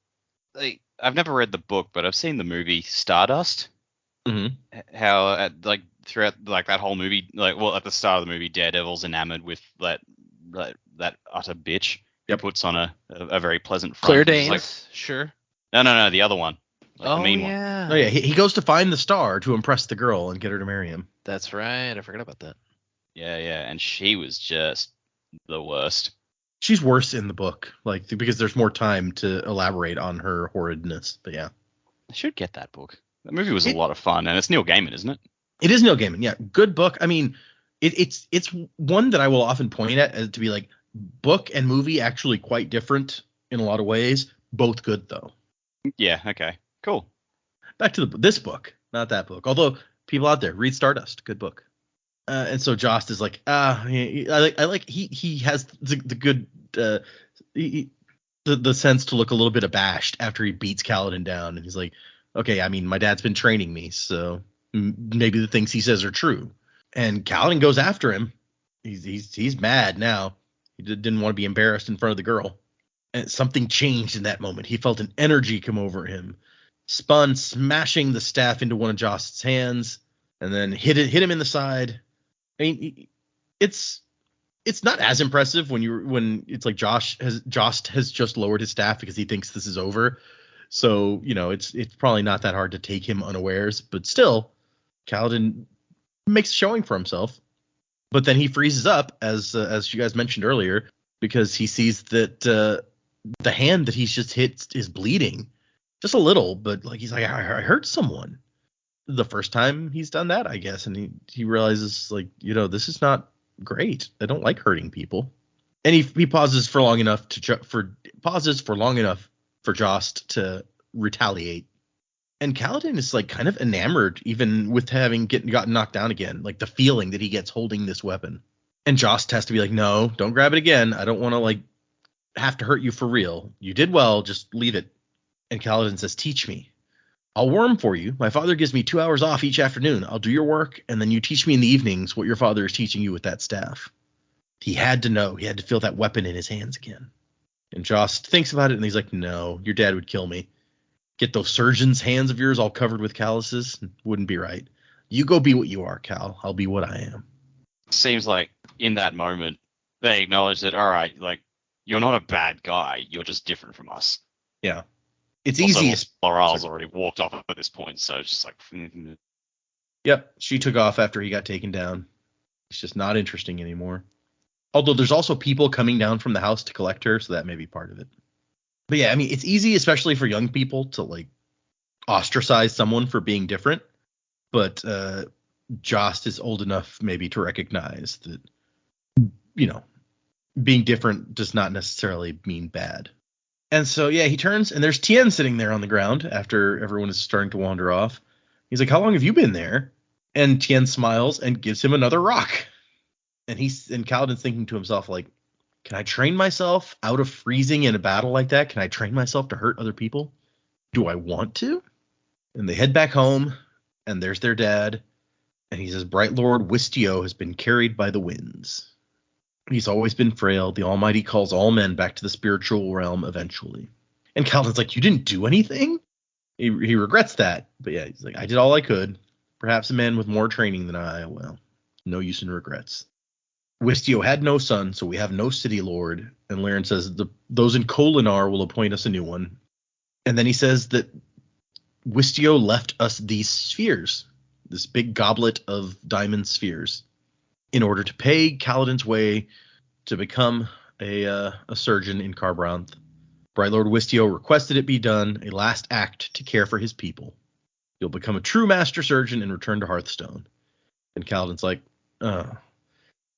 like, I've never read the book, but I've seen the movie Stardust. Mm-hmm. How throughout like that whole movie, at the start of the movie, Daredevil's enamored with that utter bitch. Yep. Who puts on a very pleasant front. Claire Danes, like, sure. No, the other one. Like the mean one. Oh yeah, he goes to find the star to impress the girl and get her to marry him. That's right. I forgot about that. Yeah, and she was just the worst. She's worse in the book, like because there's more time to elaborate on her horridness. But yeah, I should get that book. That movie was a lot of fun, and it's Neil Gaiman, isn't it? It is Neil Gaiman. Yeah, good book. I mean, it's one that I will often point at as to be like book and movie actually quite different in a lot of ways. Both good though. Yeah. Okay. Cool. Back to this book, not that book. Although people out there read Stardust, good book. And so Jost is like, I like he has the good the sense to look a little bit abashed after he beats Kaladin down, and he's like, okay, I mean, my dad's been training me, so maybe the things he says are true. And Kaladin goes after him. He's mad now. He didn't want to be embarrassed in front of the girl. And something changed in that moment. He felt an energy come over him. Spun, smashing the staff into one of Jost's hands, and then hit him in the side. I mean, it's not as impressive when it's like Jost has just lowered his staff because he thinks this is over. So, it's probably not that hard to take him unawares, but still, Kaladin makes a showing for himself. But then he freezes up, as you guys mentioned earlier, because he sees that the hand that he's just hit is bleeding. Just a little, but like he's like, I hurt someone. The first time he's done that, I guess, and he realizes like, this is not great. I don't like hurting people. And he pauses for long enough for Jost to retaliate. And Kaladin is like kind of enamored, even with having gotten knocked down again, like the feeling that he gets holding this weapon. And Jost has to be like, no, don't grab it again. I don't want to like have to hurt you for real. You did well, just leave it. And Kaladin says, teach me. I'll worm for you. My father gives me 2 hours off each afternoon. I'll do your work, and then you teach me in the evenings what your father is teaching you with that staff. He had to know. He had to feel that weapon in his hands again. And Jost thinks about it, and he's like, no, your dad would kill me. Get those surgeon's hands of yours all covered with calluses? Wouldn't be right. You go be what you are, Cal. I'll be what I am. Seems like in that moment, they acknowledge that, all right, like, you're not a bad guy. You're just different from us. Yeah. It's Also, easy. Laurel's already walked off at this point, so it's just like... Yep, she took off after he got taken down. It's just not interesting anymore. Although there's also people coming down from the house to collect her, so that may be part of it. But yeah, I mean, it's easy, especially for young people, to like ostracize someone for being different. But Jost is old enough maybe to recognize that, you know, being different does not necessarily mean bad. And so, yeah, he turns, and there's Tien sitting there on the ground after everyone is starting to wander off. He's like, how long have you been there? And Tien smiles and gives him another rock. And Kaladin's thinking to himself, like, can I train myself out of freezing in a battle like that? Can I train myself to hurt other people? Do I want to? And they head back home, and there's their dad. And he says, Bright Lord Wistio has been carried by the winds. He's always been frail. The Almighty calls all men back to the spiritual realm eventually. And Kaladin's like, you didn't do anything? He regrets that. But yeah, he's like, I did all I could. Perhaps a man with more training than I. Well, no use in regrets. Wistio had no son, so we have no city lord. And Laren says those in Kholinar will appoint us a new one. And then he says that Wistio left us these spheres, this big goblet of diamond spheres, in order to pay Kaladin's way to become a surgeon in Kharbranth. Bright Lord Wistio requested it be done, a last act to care for his people. You'll become a true master surgeon and return to Hearthstone. And Kaladin's like,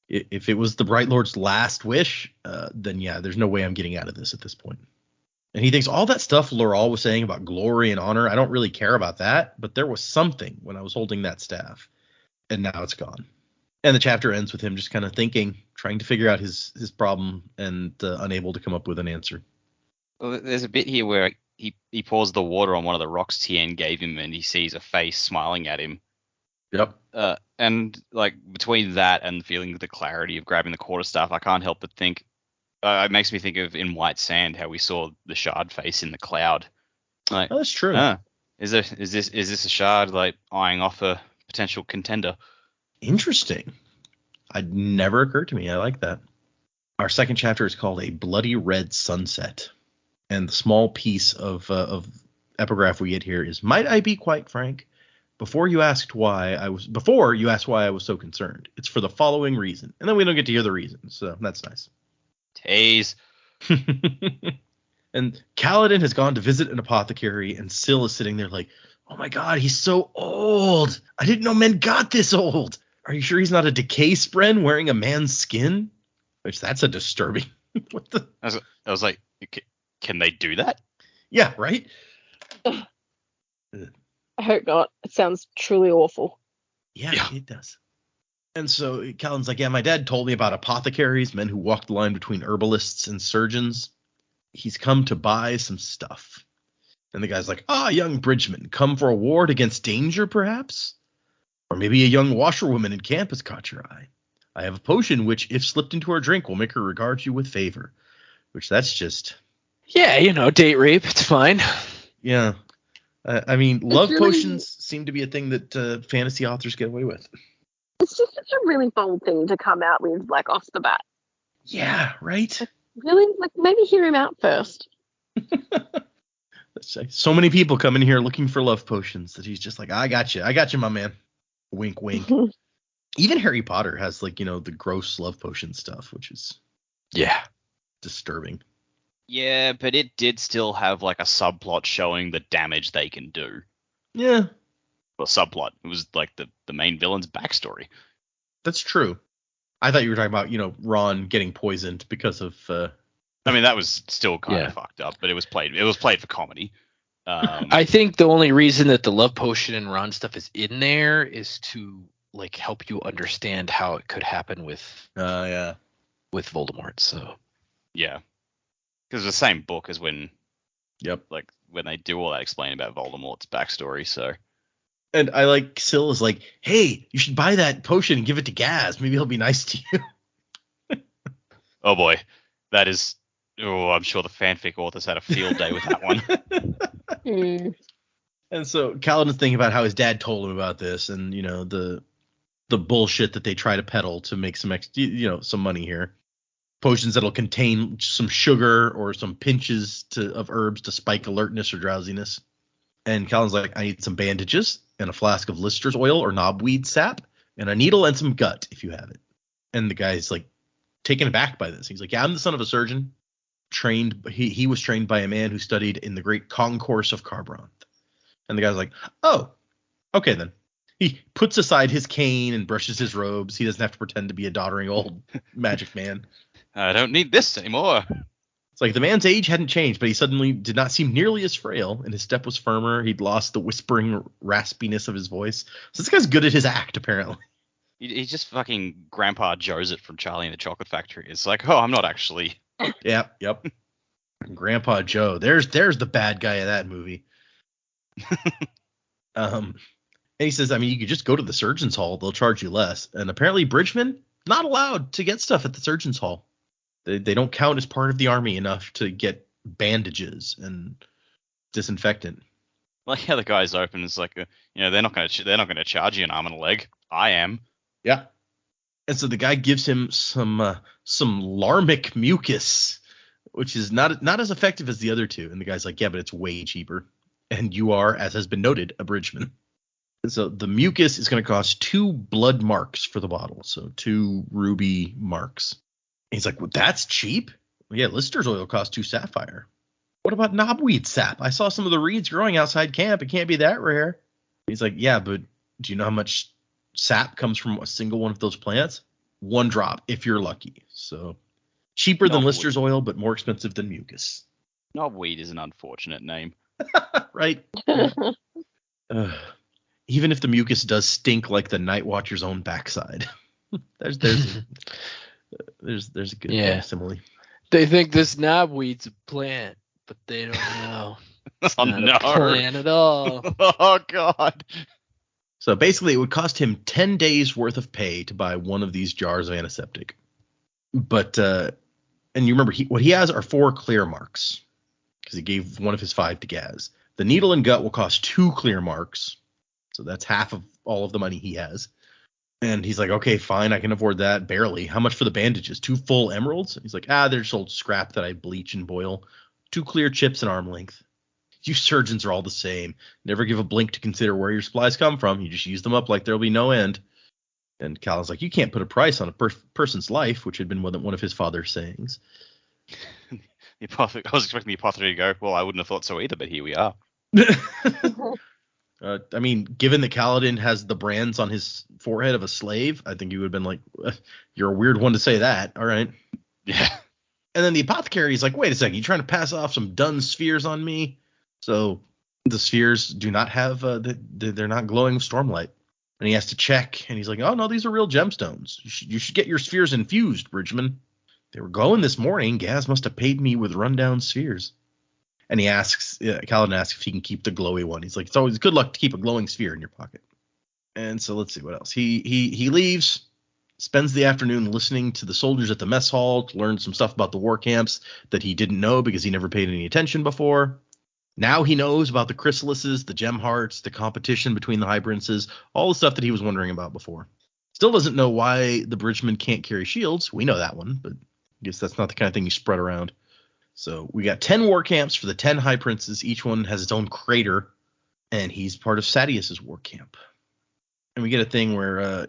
if it was the Bright Lord's last wish, then yeah, there's no way I'm getting out of this at this point. And he thinks all that stuff Laurel was saying about glory and honor, I don't really care about that, but there was something when I was holding that staff, and now it's gone. And the chapter ends with him just kind of thinking, trying to figure out his problem, and unable to come up with an answer. Well, there's a bit here where he pours the water on one of the rocks Tien gave him, and he sees a face smiling at him. Yep. And like between that and the feeling of the clarity of grabbing the quarterstaff, I can't help but think it makes me think of in White Sand how we saw the shard face in the cloud. Like, oh, that's true. Is this a shard like eyeing off a potential contender? Interesting. It never occurred to me. I like that. Our second chapter is called A Bloody Red Sunset, and the small piece of epigraph we get here is, might I be quite frank? Before you asked why I was so concerned, it's for the following reason. And then we don't get to hear the reason, so that's nice. Tease. And Kaladin has gone to visit an apothecary, and Syl is sitting there like, oh my god, he's so old. I didn't know men got this old. Are you sure he's not a decay spren wearing a man's skin? Which, that's a disturbing. What the? I was like, can they do that? Yeah, right? I hope not. It sounds truly awful. Yeah, it does. And so Kaladin's like, yeah, my dad told me about apothecaries, men who walk the line between herbalists and surgeons. He's come to buy some stuff. And the guy's like, young bridgeman, come for a ward against danger, perhaps? Or maybe a young washerwoman in camp has caught your eye. I have a potion which, if slipped into her drink, will make her regard you with favor. Which, that's just... Yeah, date rape. It's fine. Yeah. I mean, love potions seem to be a thing that fantasy authors get away with. It's just such a really bold thing to come out with, like, off the bat. Yeah, right? Really? Like, maybe hear him out first. So many people come in here looking for love potions that he's just like, I got you, my man. Wink, wink. Even Harry Potter has, like, the gross love potion stuff, which is disturbing. Yeah, but it did still have like a subplot showing the damage they can do. Yeah. Well, subplot. It was like the main villain's backstory. That's true. I thought you were talking about, Ron getting poisoned because of... I mean, that was still kind of fucked up, but it was played for comedy. I think the only reason that the love potion and Ron stuff is in there is to like help you understand how it could happen with Voldemort. So yeah, because it's the same book as when like when they do all that explaining about Voldemort's backstory. So, and I like Syl is like, hey, you should buy that potion and give it to Gaz. Maybe he'll be nice to you. Oh boy, that is Oh, I'm sure the fanfic authors had a field day with that one. Mm. And so Kaladin's thinking about how his dad told him about this, and the bullshit that they try to peddle to make some some money here. Potions that'll contain some sugar or some pinches of herbs to spike alertness or drowsiness. And Kaladin's like, I need some bandages and a flask of Lister's oil or knobweed sap and a needle and some gut if you have it. And the guy's like taken aback by this. He's like, yeah, I'm the son of a surgeon. He was trained by a man who studied in the great concourse of Carbranth. And the guy's like, oh, okay then. He puts aside his cane and brushes his robes. He doesn't have to pretend to be a doddering old magic man. I don't need this anymore. It's like the man's age hadn't changed, but he suddenly did not seem nearly as frail, and his step was firmer. He'd lost the whispering raspiness of his voice. So this guy's good at his act, apparently. He's just fucking Grandpa Joe's it from Charlie and the Chocolate Factory. It's like, oh, I'm not actually. Yep. Grandpa Joe. There's the bad guy of that movie. And he says, I mean, you could just go to the surgeon's hall. They'll charge you less. And apparently Bridgman, not allowed to get stuff at the surgeon's hall. They don't count as part of the army enough to get bandages and disinfectant. Like how the guy's open is like, they're not going to charge you an arm and a leg. I am. Yeah. And so the guy gives him some larmic mucus, which is not as effective as the other two. And the guy's like, yeah, but it's way cheaper. And you are, as has been noted, a Bridgman. And so the mucus is going to cost 2 blood marks for the bottle. So 2 ruby marks. And he's like, well, that's cheap. Well, yeah, Lister's oil costs 2 sapphire. What about knobweed sap? I saw some of the reeds growing outside camp. It can't be that rare. He's like, yeah, but do you know how much sap comes from a single one of those plants? 1 drop, if you're lucky. So cheaper than Lister's oil, but more expensive than mucus. Knobweed is an unfortunate name. Right? Even if the mucus does stink like the Night Watcher's own backside. there's a good simile. They think this knobweed's a plant, but they don't know. It's not a plant at all. Oh, God. So basically, it would cost him 10 days worth of pay to buy one of these jars of antiseptic. But, and you remember, what he has are 4 clear marks, because he gave one of his 5 to Gaz. The needle and gut will cost 2 clear marks, so that's half of all of the money he has. And he's like, okay, fine, I can afford that, barely. How much for the bandages? 2 full emeralds? He's like, they're just old scrap that I bleach and boil. 2 clear chips an arm length. You surgeons are all the same. Never give a blink to consider where your supplies come from. You just use them up like there'll be no end. And Cal's like, you can't put a price on a person's life, which had been one of his father's sayings. I was expecting the apothecary to go, well, I wouldn't have thought so either, but here we are. I mean, given that Kaladin has the brands on his forehead of a slave, I think he would have been like, you're a weird one to say that. All right. Yeah. And then the apothecary is like, wait a second, you trying to pass off some dun spheres on me? So the spheres do not have, they're not glowing with stormlight. And he has to check, and he's like, oh, no, these are real gemstones. You should get your spheres infused, Bridgman. They were glowing this morning. Gaz must have paid me with rundown spheres. And he asks, Kaladin asks if he can keep the glowy one. He's like, it's always good luck to keep a glowing sphere in your pocket. And so let's see what else. He leaves, spends the afternoon listening to the soldiers at the mess hall to learn some stuff about the war camps that he didn't know because he never paid any attention before. Now he knows about the chrysalises, the gem hearts, the competition between the high princes, all the stuff that he was wondering about before. Still doesn't know why the Bridgemen can't carry shields. We know that one, but I guess that's not the kind of thing you spread around. So we got 10 war camps for the 10 high princes. Each one has its own crater, and he's part of Sadius's war camp. And we get a thing where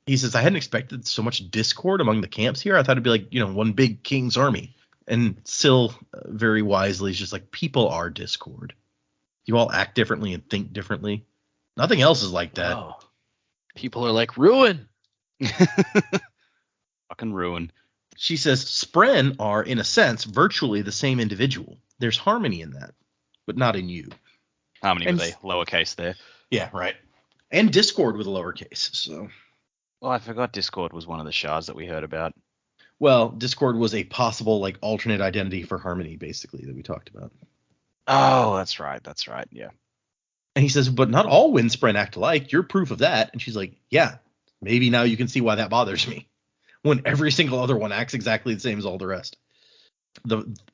he says, I hadn't expected so much discord among the camps here. I thought it'd be like, one big king's army. And Syl, very wisely, is just like, people are discord. You all act differently and think differently. Nothing else is like that. Oh. People are like, ruin. Fucking ruin. She says, Spren are, in a sense, virtually the same individual. There's harmony in that, but not in you. Harmony with a lowercase there. Yeah, right. And discord with a lowercase. So. Well, I forgot discord was one of the shards that we heard about. Well, discord was a possible, alternate identity for harmony, basically, that we talked about. Oh, that's right. Yeah. And he says, but not all Windspren act alike. You're proof of that. And she's like, yeah, maybe now you can see why that bothers me. When every single other one acts exactly the same as all the rest.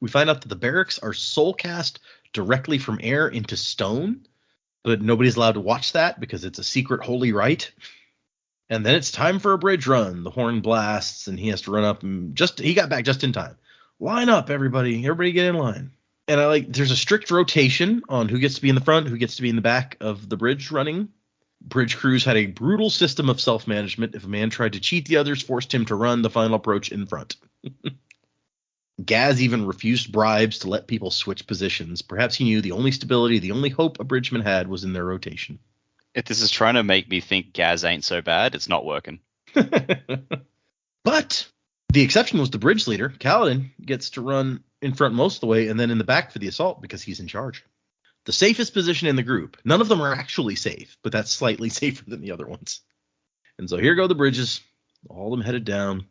We find out that the barracks are soul cast directly from air into stone, but nobody's allowed to watch that because it's a secret holy rite. And then it's time for a bridge run. The horn blasts, and he has to run up, and he got back just in time. Line up, everybody. Everybody get in line. And there's a strict rotation on who gets to be in the front, who gets to be in the back of the bridge running. Bridge crews had a brutal system of self-management. If a man tried to cheat the others, forced him to run the final approach in front. Gaz even refused bribes to let people switch positions. Perhaps he knew the only stability, the only hope a bridgeman had was in their rotation. If this is trying to make me think Gaz ain't so bad, it's not working. But the exception was the bridge leader. Kaladin gets to run in front most of the way and then in the back for the assault because he's in charge. The safest position in the group. None of them are actually safe, but that's slightly safer than the other ones. And so here go the bridges, all of them headed down.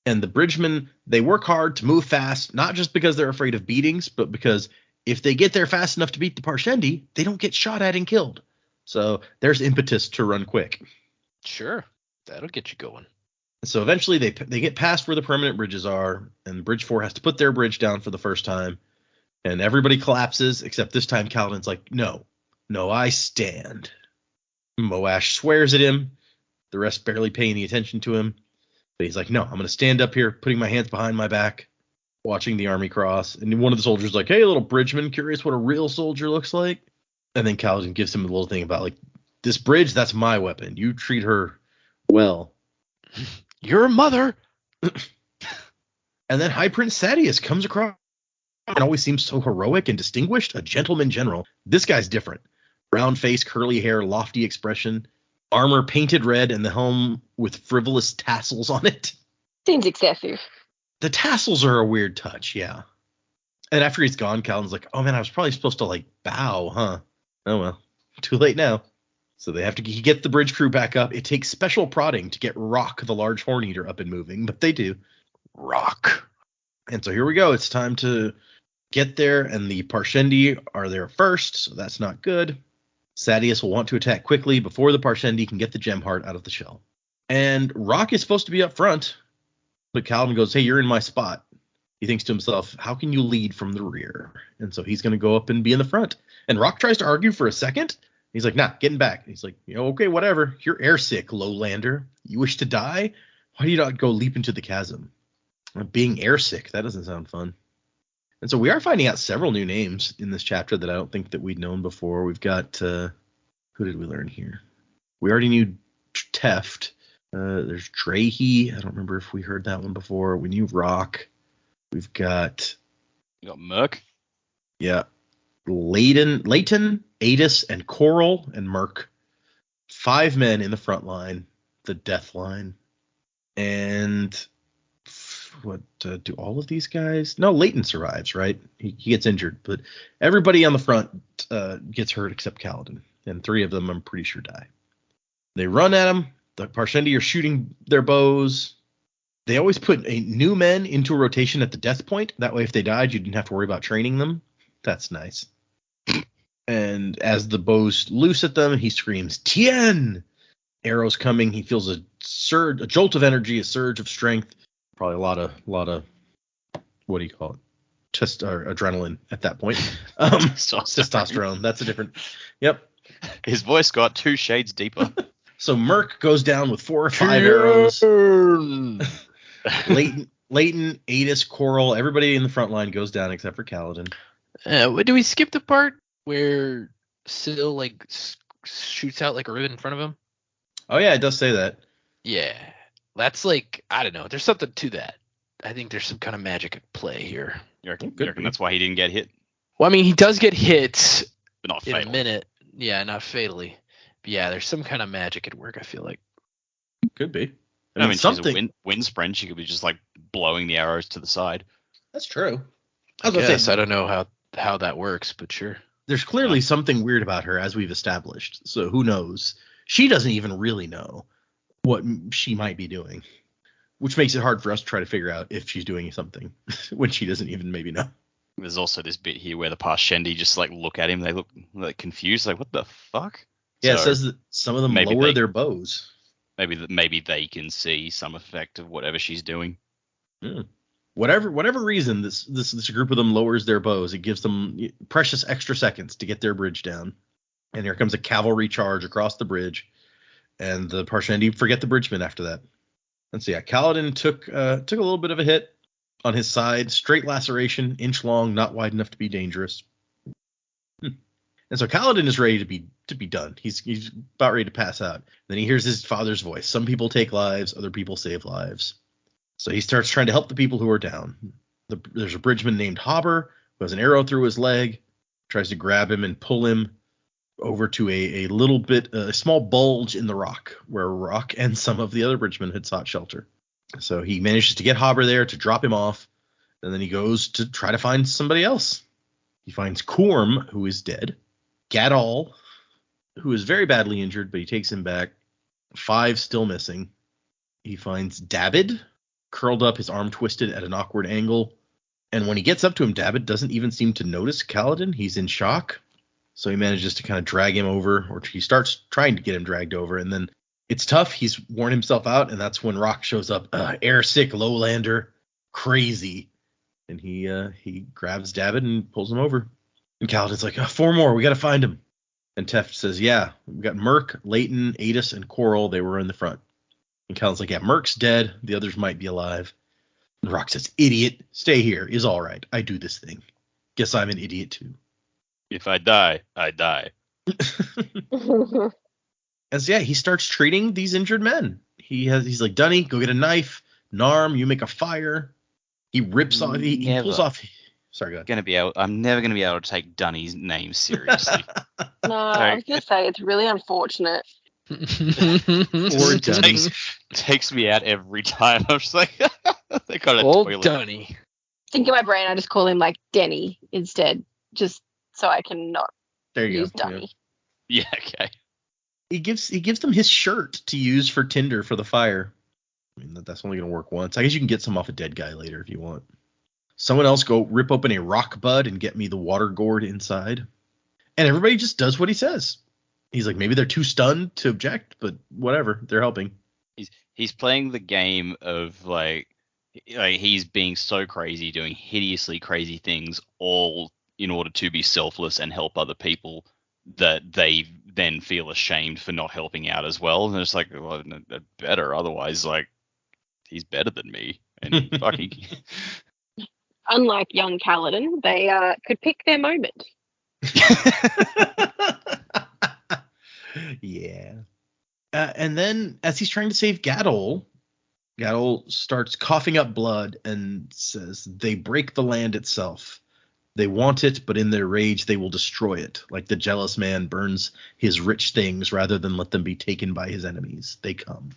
And the bridgemen, they work hard to move fast, not just because they're afraid of beatings, but because if they get there fast enough to beat the Parshendi, they don't get shot at and killed. So there's impetus to run quick. Sure, that'll get you going. So eventually they get past where the permanent bridges are, and Bridge 4 has to put their bridge down for the first time. And everybody collapses, except this time Kaladin's like, no, I stand. Moash swears at him. The rest barely pay any attention to him. But he's like, no, I'm going to stand up here, putting my hands behind my back, watching the army cross. And one of the soldiers is like, hey, little bridgeman, curious what a real soldier looks like? And then Kaladin gives him a little thing about, like, this bridge, that's my weapon. You treat her well. Your mother. And then High Prince Sadeas comes across and always seems so heroic and distinguished, a gentleman general. This guy's different. Round face, curly hair, lofty expression, armor painted red, and the helm with frivolous tassels on it. Seems excessive. The tassels are a weird touch, yeah. And after he's gone, Kaladin's like, oh man, I was probably supposed to, like, bow, huh? Oh well, too late now. So he gets the bridge crew back up. It takes special prodding to get Rock, the large horn eater, up and moving, but they do. Rock. And so here we go. It's time to get there, and the Parshendi are there first, so that's not good. Sadeas will want to attack quickly before the Parshendi can get the gem heart out of the shell. And Rock is supposed to be up front, but Kaladin goes, hey, you're in my spot. He thinks to himself, how can you lead from the rear? And so he's going to go up and be in the front. And Rock tries to argue for a second. He's like, nah, getting back. He's like, okay, whatever. You're airsick, lowlander. You wish to die? Why do you not go leap into the chasm? Being airsick, that doesn't sound fun. And so we are finding out several new names in this chapter that I don't think that we'd known before. We've got, who did we learn here? We already knew Teft. There's Drahe. I don't remember if we heard that one before. We knew Rock. We've got... You got Merc. Yeah. Leighton, Adis, and Coral and Merc. 5 men in the front line, the death line. And what do all of these guys? No, Leighton survives, right? He gets injured, but everybody on the front gets hurt except Kaladin, and 3 of them I'm pretty sure die. They run at him. The Parshendi are shooting their bows. They always put new men into a rotation at the death point. That way, if they died, you didn't have to worry about training them. That's nice. And as the bows loose at them, he screams, Tien! Arrows coming. He feels a jolt of energy, a surge of strength. Probably a lot of what do you call it? Adrenaline at that point. Testosterone. That's a different. Yep. His voice got 2 shades deeper. So Merc goes down with 4 or 5 arrows. Leighton, Adis, Coral, everybody in the front line goes down except for Kaladin. Do we skip the part where Syl like shoots out like a ribbon in front of him? Oh yeah, it does say that. Yeah, that's like, I don't know. There's something to that. I think there's some kind of magic at play here. You reckon that's why he didn't get hit? Well, I mean, he does get hit But not in fatal. a minute. Yeah, not fatally. But yeah, there's some kind of magic at work, I feel like. Could be. I mean, something. she's a wind sprint. She could be just like blowing the arrows to the side. That's true. I guess I don't know how that works, but sure. There's clearly something weird about her, as we've established. So who knows? She doesn't even really know what she might be doing, which makes it hard for us to try to figure out if she's doing something when she doesn't even maybe know. There's also this bit here where the Parshendi just like look at him. They look like confused, like what the fuck? Yeah, So it says that some of them maybe lower they- their bows. maybe they can see some effect of whatever she's doing. We'll whatever reason, this group of them lowers their bows. It gives them precious extra seconds to get their bridge down. And here comes a cavalry charge across the bridge, and the Parshendi forget the bridgemen after that. And so yeah, Kaladin took a little bit of a hit on his side, straight laceration, inch long, not wide enough to be dangerous. And so Kaladin is ready to be done. He's about ready to pass out. Then he hears his father's voice. Some people take lives, other people save lives. So he starts trying to help the people who are down. There's a bridgeman named Hobber who has an arrow through his leg, tries to grab him and pull him over to a small bulge in the rock where Rock and some of the other bridgemen had sought shelter. So he manages to get Hobber there to drop him off, and then he goes to try to find somebody else. He finds Korm, who is dead, Gadol, who is very badly injured, but he takes him back, 5 still missing. He finds David, curled up, his arm twisted at an awkward angle, and when he gets up to him, David doesn't even seem to notice Kaladin. He's in shock. So he manages to kind of drag him over, or he starts trying to get him dragged over, and then it's tough. He's worn himself out, and that's when Rock shows up. Air sick lowlander, crazy, and he grabs David and pulls him over. And Kaladin's like, 4 more, we got to find him. And Teft says, yeah, we got Merc, Leighton, Adis, and Coral. They were in the front. And Kaladin's like, yeah, Merc's dead. The others might be alive. And Rock says, idiot, stay here. Is all right. I do this thing. Guess I'm an idiot too. If I die, I die. And so, yeah, he starts treating these injured men. He's like, Dunny, go get a knife. Narm, you make a fire. He rips off. He pulls off. Sorry, go ahead. I'm never gonna be able to take Dunny's name seriously. No, I was gonna say it's really unfortunate. Or Dunny. Takes me out every time. I'm just like, they got a Old toilet. Dunny. Think in my brain, I just call him like Denny instead, just so I can not There you use go. Dunny. Yeah, okay. He gives them his shirt to use for tinder for the fire. I mean, that's only gonna work once. I guess you can get some off a dead guy later if you want. Someone else go rip open a rock bud and get me the water gourd inside. And everybody just does what he says. He's like, maybe they're too stunned to object, but whatever. They're helping. He's playing the game of like he's being so crazy, doing hideously crazy things, all in order to be selfless and help other people, that they then feel ashamed for not helping out as well. And it's like, well, better. Otherwise, like, he's better than me. And fucking. Unlike young Kaladin, they could pick their moment. Yeah. And then as he's trying to save Gadol starts coughing up blood and says, they break the land itself. They want it, but in their rage, they will destroy it. Like the jealous man burns his rich things rather than let them be taken by his enemies. They come.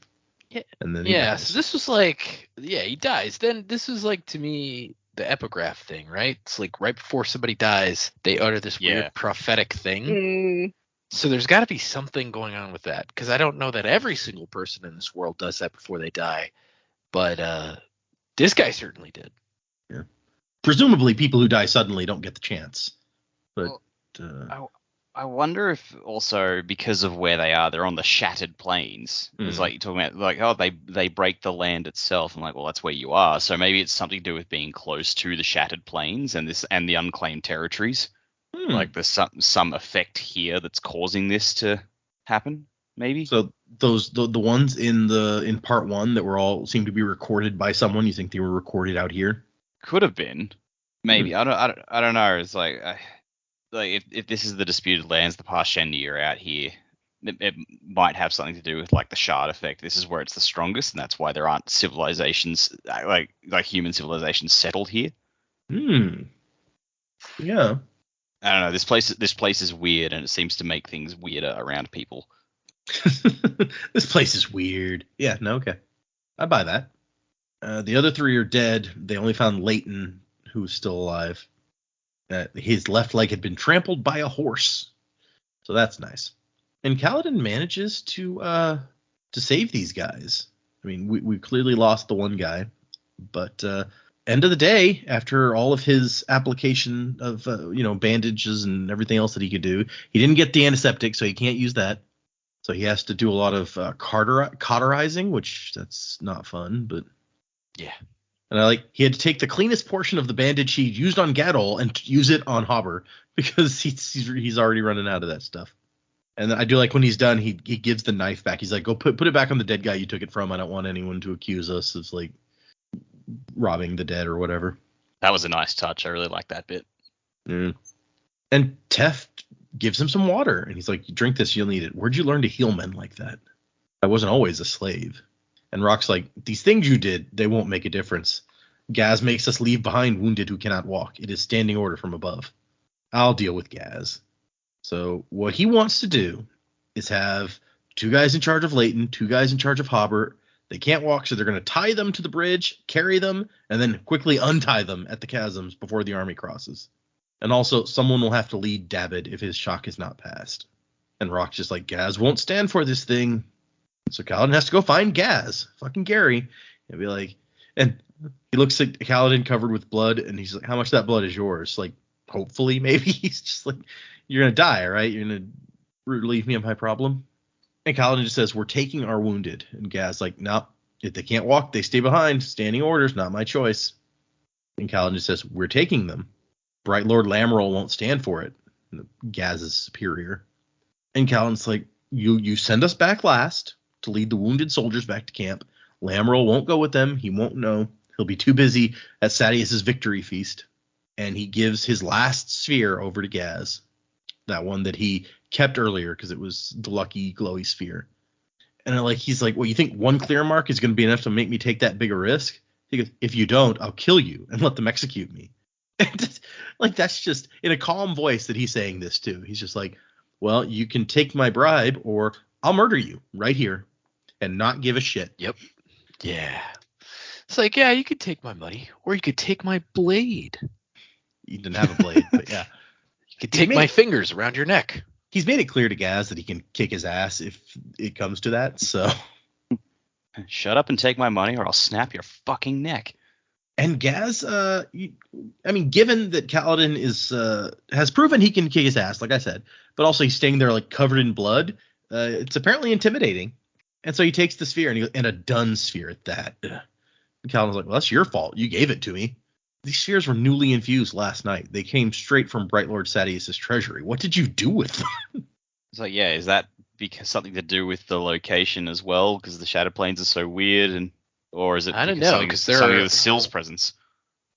Yeah. And then So this was like, he dies. Then this was like, to me, the epigraph thing, right? It's like right before somebody dies, they utter this weird prophetic thing. So there's got to be something going on with that, because I don't know that every single person in this world does that before they die, but this guy certainly did. Yeah. Presumably, people who die suddenly don't get the chance. But I wonder if also because of where they are, they're on the shattered plains. It's like you're talking about, like, oh, they break the land itself. I'm like, well, that's where you are. So maybe it's something to do with being close to the shattered plains and the unclaimed territories. Like there's some effect here that's causing this to happen. Maybe. So those the ones in part 1 that were all seem to be recorded by someone. You think they were recorded out here? Could have been. Maybe. I don't know. It's like. If this is the disputed lands, the Parshendi are out here, it might have something to do with like the shard effect. This is where it's the strongest, and that's why there aren't civilizations like human civilizations settled here. Yeah. I don't know. This place is weird, and it seems to make things weirder around people. This place is weird. Yeah. No. Okay. I buy that. The other 3 are dead. They only found Leighton, who's still alive. His left leg had been trampled by a horse, so that's nice. And Kaladin manages to save these guys. I mean, we clearly lost the one guy, but end of the day, after all of his application of bandages and everything else that he could do, he didn't get the antiseptic, so he can't use that. So he has to do a lot of cauterizing, which that's not fun, but yeah. And I like he had to take the cleanest portion of the bandage he used on Gadol and use it on Hobber because he's already running out of that stuff. And then I do like when he's done, he gives the knife back. He's like, go put it back on the dead guy you took it from. I don't want anyone to accuse us of like robbing the dead or whatever. That was a nice touch. I really like that bit. Mm. And Teft gives him some water, and he's like, drink this, you'll need it. Where'd you learn to heal men like that? I wasn't always a slave. And Rock's like, these things you did, they won't make a difference. Gaz makes us leave behind wounded who cannot walk. It is standing order from above. I'll deal with Gaz. So what he wants to do is have 2 guys in charge of Leighton, 2 guys in charge of Hobart. They can't walk, so they're going to tie them to the bridge, carry them, and then quickly untie them at the chasms before the army crosses. And also, someone will have to lead David if his shock is not passed. And Rock's just like, Gaz won't stand for this thing. So Kaladin has to go find Gaz, fucking Gary, and be like, and he looks at Kaladin covered with blood, and he's like, how much of that blood is yours? Like, hopefully, maybe. He's just like, you're going to die, right? You're going to relieve me of my problem? And Kaladin just says, we're taking our wounded. And Gaz like, no, if they can't walk, they stay behind. Standing orders, not my choice. And Kaladin just says, we're taking them. Bright Lord Lamoral won't stand for it. Gaz is superior. And Kaladin's like, you send us back last to lead the wounded soldiers back to camp. Lamoral won't go with them. He won't know. He'll be too busy at Sadeas's victory feast. And he gives his last sphere over to Gaz. That one that he kept earlier because it was the lucky glowy sphere. And he's like, well, you think one clear mark is going to be enough to make me take that bigger risk? He goes, if you don't, I'll kill you and let them execute me. And like, that's just in a calm voice that he's saying this too. He's just like, well, you can take my bribe or I'll murder you right here and not give a shit. Yep. Yeah. It's like, yeah, you could take my money or you could take my blade. He didn't have a blade, but yeah. You could take my fingers around your neck. He's made it clear to Gaz that he can kick his ass if it comes to that, so. Shut up and take my money or I'll snap your fucking neck. And Gaz, given that Kaladin has proven he can kick his ass, like I said, but also he's staying there like covered in blood, it's apparently intimidating. And so he takes the sphere and a dun sphere at that. And Kaladin's like, well, that's your fault. You gave it to me. These spheres were newly infused last night. They came straight from Bright Lord Sadeas's treasury. What did you do with them? It's like, yeah, is that because something to do with the location as well? Because the Shattered Plains are so weird, or is it? I don't know, because they're something with Sill's presence.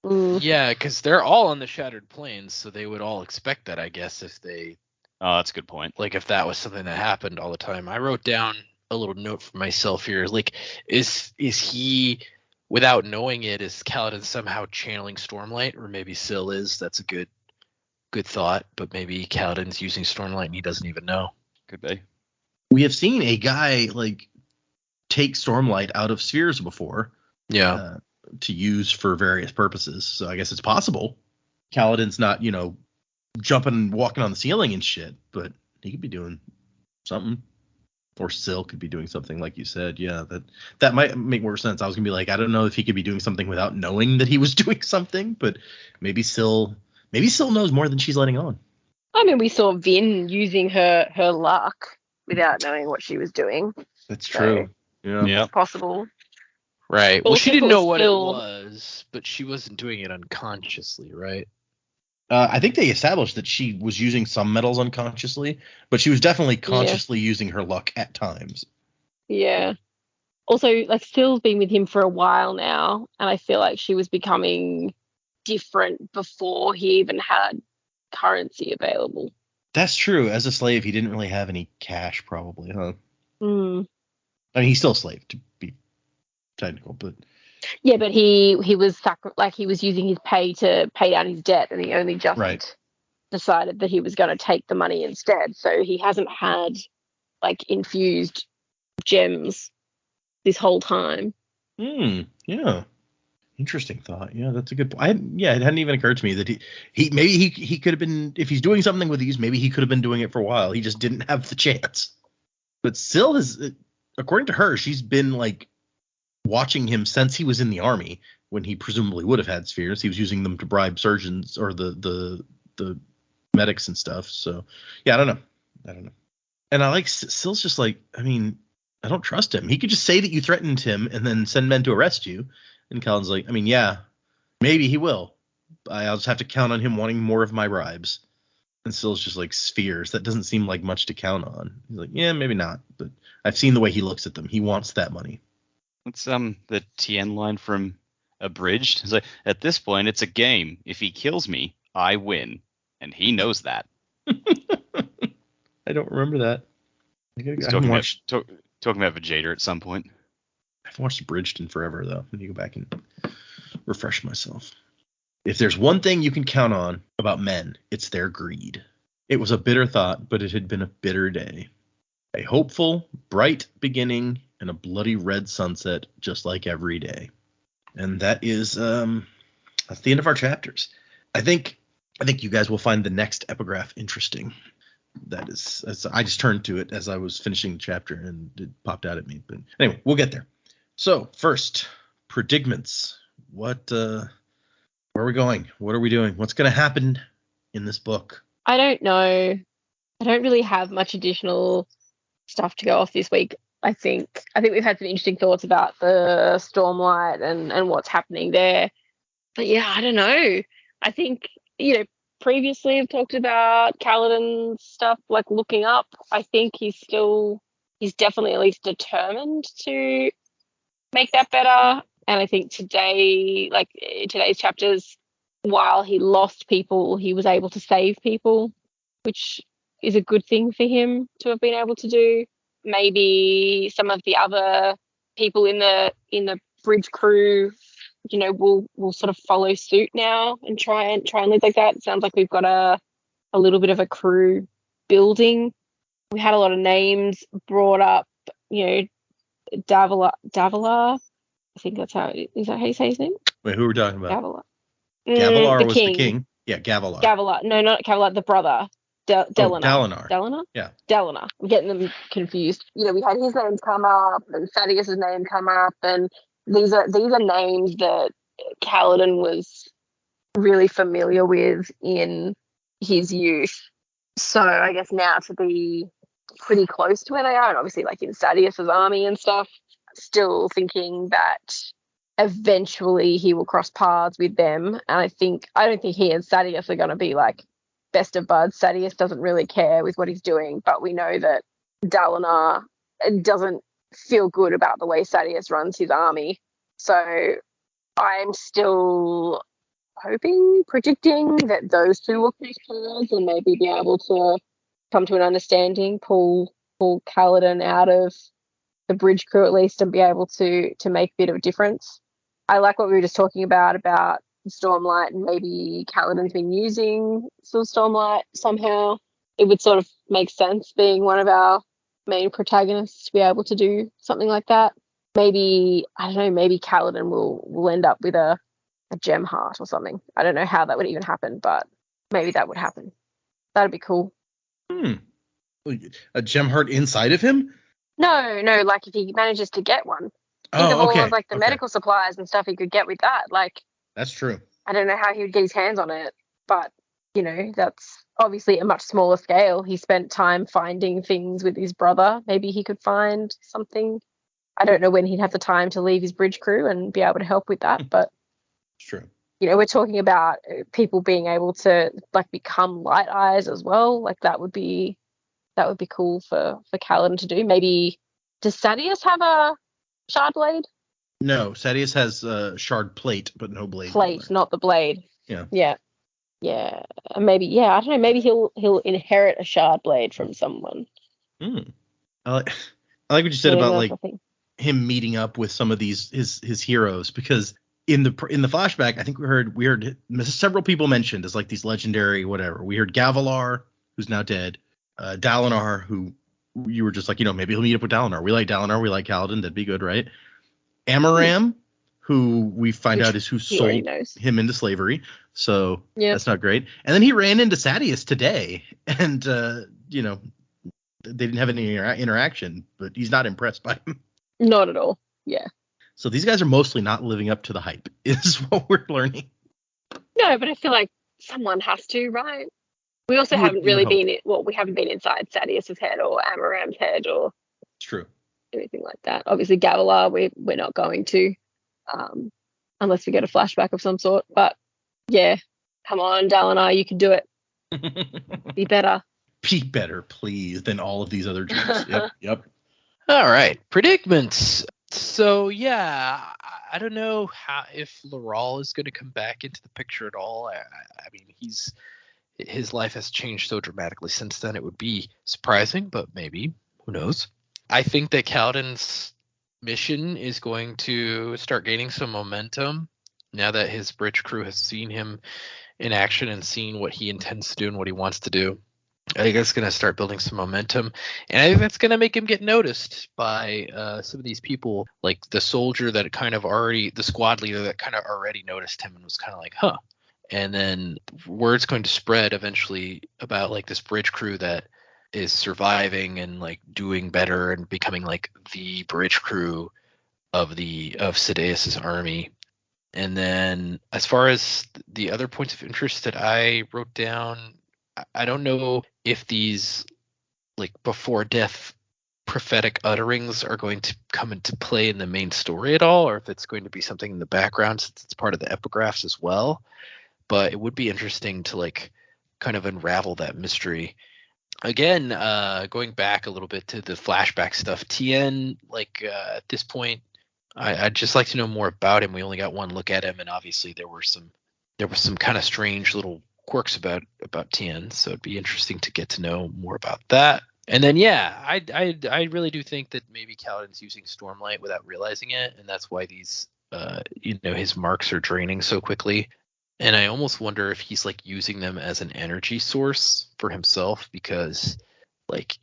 Yeah, because they're all on the Shattered Plains, so they would all expect that, I guess, if they. Oh, that's a good point. Like, if that was something that happened all the time. I wrote down a little note for myself here. Like, is he? Without knowing it, is Kaladin somehow channeling Stormlight, or maybe Sill is? That's a good thought, but maybe Kaladin's using Stormlight and he doesn't even know. Could be. We have seen a guy like take Stormlight out of spheres before, to use for various purposes. So I guess it's possible. Kaladin's not, jumping and walking on the ceiling and shit, but he could be doing something. Or Sill could be doing something, like you said. Yeah, that might make more sense. I was gonna be like, I don't know if he could be doing something without knowing that he was doing something, but maybe Sill knows more than she's letting on. I mean, we saw Vin using her luck without knowing what she was doing. That's true. So, yeah, it's possible. Right. Well, Also, she didn't know what it still- was, but she wasn't doing it unconsciously, right? I think they established that she was using some metals unconsciously, but she was definitely consciously using her luck at times. Yeah. Also, like, Sill's been with him for a while now, and I feel like she was becoming different before he even had currency available. That's true. As a slave, he didn't really have any cash, probably, huh? Mm. I mean, he's still a slave, to be technical, but... Yeah, but he was he was using his pay to pay down his debt, and he only just decided that he was going to take the money instead. So he hasn't had like infused gems this whole time. Yeah. Interesting thought. Yeah, that's a good point. It hadn't even occurred to me that he could have been, if he's doing something with these, maybe he could have been doing it for a while. He just didn't have the chance. But Sill has, according to her, she's been like watching him since he was in the army, when he presumably would have had spheres. He was using them to bribe surgeons or the medics and stuff. So yeah, I don't know. And I like Sill's just like, I mean, I don't trust him. He could just say that you threatened him and then send men to arrest you. And Kaladin's like, I mean, yeah, maybe he will. I'll just have to count on him wanting more of my bribes. And Syl's just like, spheres. That doesn't seem like much to count on. He's like, yeah, maybe not. But I've seen the way he looks at them. He wants that money. It's the Tien line from Abridged. It's like, at this point, it's a game. If he kills me, I win. And he knows that. I don't remember that. He's talking about Vegeta at some point. I haven't watched Abridged in forever, though. I need to go back and refresh myself. If there's one thing you can count on about men, it's their greed. It was a bitter thought, but it had been a bitter day. A hopeful, bright beginning and a bloody red sunset, just like every day. And that is that's the end of our chapters. I think you guys will find the next epigraph interesting. That is, I just turned to it as I was finishing the chapter and it popped out at me. But anyway, we'll get there. So first, predicaments. Where are we going? What are we doing? What's going to happen in this book? I don't know. I don't really have much additional stuff to go off this week. I think we've had some interesting thoughts about the Stormlight and what's happening there. But yeah, I don't know. I think, previously I've talked about Kaladin stuff, like looking up. I think he's definitely at least determined to make that better. And I think today's chapters, while he lost people, he was able to save people, which is a good thing for him to have been able to do. Maybe some of the other people in the bridge crew, will sort of follow suit now and try and live like that. It sounds like we've got a little bit of a crew building. We had a lot of names brought up, Davilar. I think is that how you say his name? Wait, who are we talking about? Gavilar. Gavilar was the king. Yeah, Gavilar. Gavilar. No, not Gavilar, the brother. Dalinar. Dalinar. Dalinar? Yeah. Dalinar. I'm getting them confused. We had his name come up and Thaddeus's name come up, and these are names that Kaladin was really familiar with in his youth. So I guess now to be pretty close to where they are, and obviously like in Thaddeus's army and stuff, still thinking that eventually he will cross paths with them. And I don't think he and Thaddeus are going to be like best of buds. Thaddeus doesn't really care with what he's doing, but we know that Dalinar doesn't feel good about the way Thaddeus runs his army. So I'm still predicting that those two will cross paths and maybe be able to come to an understanding, pull Kaladin out of the bridge crew at least, and be able to make a bit of a difference. I like what we were just talking about Stormlight, and maybe Kaladin's been using some Stormlight somehow. It would sort of make sense, being one of our main protagonists, to be able to do something like that. Maybe, I don't know, maybe Kaladin will end up with a gem heart or something. I don't know how that would even happen, but maybe that would happen. That'd be cool. A gem heart inside of him? No, like if he manages to get one. Think of all of like the medical supplies and stuff he could get with that. Like, that's true. I don't know how he would get his hands on it, but that's obviously a much smaller scale. He spent time finding things with his brother. Maybe he could find something. I don't know when he'd have the time to leave his bridge crew and be able to help with that, but it's true. We're talking about people being able to like become light eyes as well. Like that would be cool for Kaladin to do. Maybe, does Thaddeus have a shard blade? No, Thaddeus has a shard plate, but no blade. Plate, not the blade. Yeah. Maybe, I don't know. Maybe he'll inherit a shard blade from someone. I like what you said about like him meeting up with some of these his heroes, because in the flashback, I think we heard several people mentioned as like these legendary whatever. We heard Gavilar, who's now dead. Dalinar, who you were just like, maybe he'll meet up with Dalinar. We like Dalinar. We like Kaladin. That'd be good, right? Amaram, who we find out is who sold him into slavery. So that's not great. And then he ran into Thaddeus today, and they didn't have any interaction, but he's not impressed by him. Not at all. Yeah. So these guys are mostly not living up to the hype, is what we're learning. No, but I feel like someone has to, right? We also haven't been inside Thaddeus's head or Amaram's head or true. anything like that. Obviously, Gavilar, we're not going to. unless we get a flashback of some sort. But yeah, come on, Dalinar, you can do it. Be better. Be better, please, than all of these other jokes. Yep. All right, predicaments. So yeah, I don't know if Laral is going to come back into the picture at all. I mean, his life has changed so dramatically since then. It would be surprising, but maybe, who knows? I think that Kaladin's mission is going to start gaining some momentum now that his bridge crew has seen him in action and seen what he intends to do and what he wants to do. I think that's going to start building some momentum, and I think that's going to make him get noticed by some of these people, like the soldier that the squad leader that kind of already noticed him and was kind of like, huh. And then word's going to spread eventually about like this bridge crew that is surviving and like doing better and becoming like the bridge crew of Sidaeus' army. And then as far as the other points of interest that I wrote down, I don't know if these like before death prophetic utterings are going to come into play in the main story at all, or if it's going to be something in the background since it's part of the epigraphs as well. But it would be interesting to like kind of unravel that mystery. Again, going back a little bit to the flashback stuff, Tien, like at this point, I'd just like to know more about him. We only got one look at him, and obviously there was some kind of strange little quirks about Tien, so it'd be interesting to get to know more about that. And then yeah, I really do think that maybe Kaladin's using Stormlight without realizing it, and that's why these his marks are draining so quickly. And I almost wonder if he's like using them as an energy source for himself, because like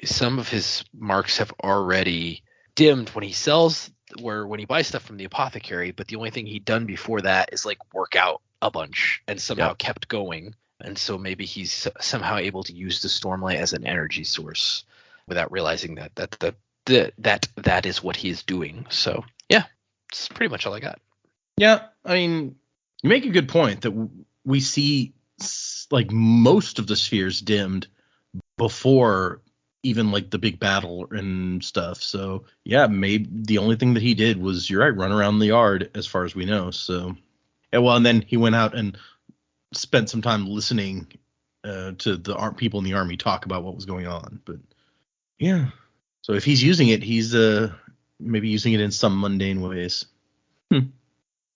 some of his marks have already dimmed when he sells or when he buys stuff from the apothecary, but the only thing he'd done before that is like work out a bunch and somehow kept going. And so maybe he's somehow able to use the Stormlight as an energy source without realizing that is what he is doing. So yeah, it's pretty much all I got. Yeah, I mean, you make a good point that we see like most of the spheres dimmed before even like the big battle and stuff. So yeah, maybe the only thing that he did was, you're right, run around the yard as far as we know. So yeah, well, and then he went out and spent some time listening to the people in the army talk about what was going on. But yeah, so if he's using it, he's maybe using it in some mundane ways.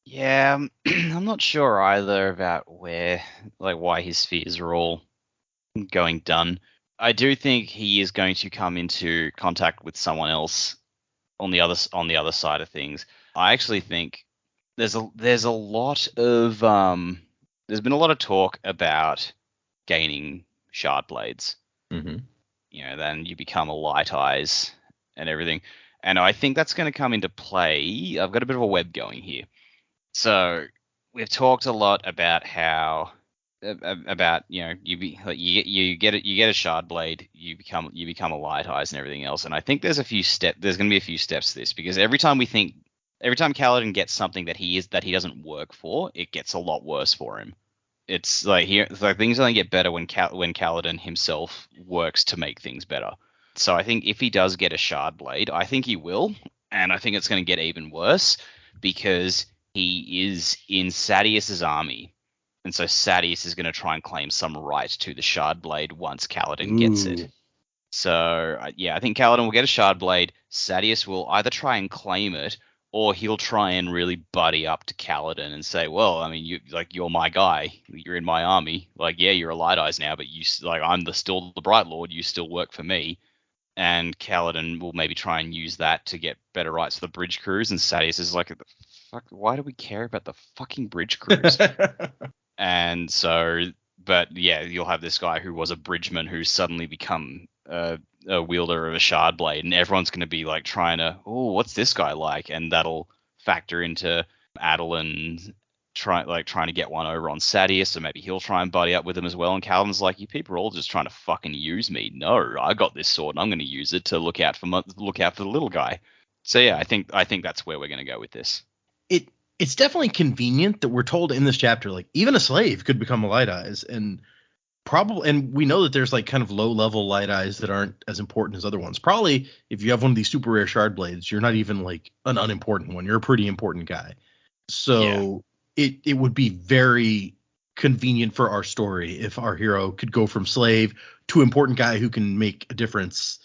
Yeah, I'm not sure either about why his spheres are all going done. I do think he is going to come into contact with someone else on the other side of things. I actually think there's a lot of there's been a lot of talk about gaining shard blades. Mm-hmm. Then you become a light eyes and everything, and I think that's going to come into play. I've got a bit of a web going here. So we've talked a lot about how you get a shard blade, you become a light eyes and everything else. And I think there's going to be a few steps to this, because every time Kaladin gets something that he doesn't work for, it gets a lot worse for him. It's like things only get better when Kaladin himself works to make things better. So I think if he does get a shard blade, I think he will, and I think it's going to get even worse because he is in Sadeas' army, and so Sadeas is going to try and claim some right to the shard blade once Kaladin gets it. So yeah, I think Kaladin will get a shard blade. Sadeas will either try and claim it, or he'll try and really buddy up to Kaladin and say, well, I mean, you're my guy, you're in my army, like, yeah, you're a light eyes now, but I'm still the Bright Lord, you still work for me. And Kaladin will maybe try and use that to get better rights for the bridge crews, and Sadeas is like, fuck, why do we care about the fucking bridge crews? And so, but yeah, you'll have this guy who was a bridgeman who's suddenly become a wielder of a shard blade, and everyone's going to be like trying to, oh, what's this guy like? And that'll factor into Adolin trying to get one over on Sadeas, so maybe he'll try and buddy up with him as well. And Kaladin's like, you people are all just trying to fucking use me. No, I got this sword, and I'm going to use it to look out for the little guy. So yeah, I think that's where we're going to go with this. It's definitely convenient that we're told in this chapter, like, even a slave could become a light eyes, and we know that there's like kind of low level light eyes that aren't as important as other ones. Probably if you have one of these super rare shard blades, you're not even like an unimportant one. You're a pretty important guy. So it would be very convenient for our story if our hero could go from slave to important guy who can make a difference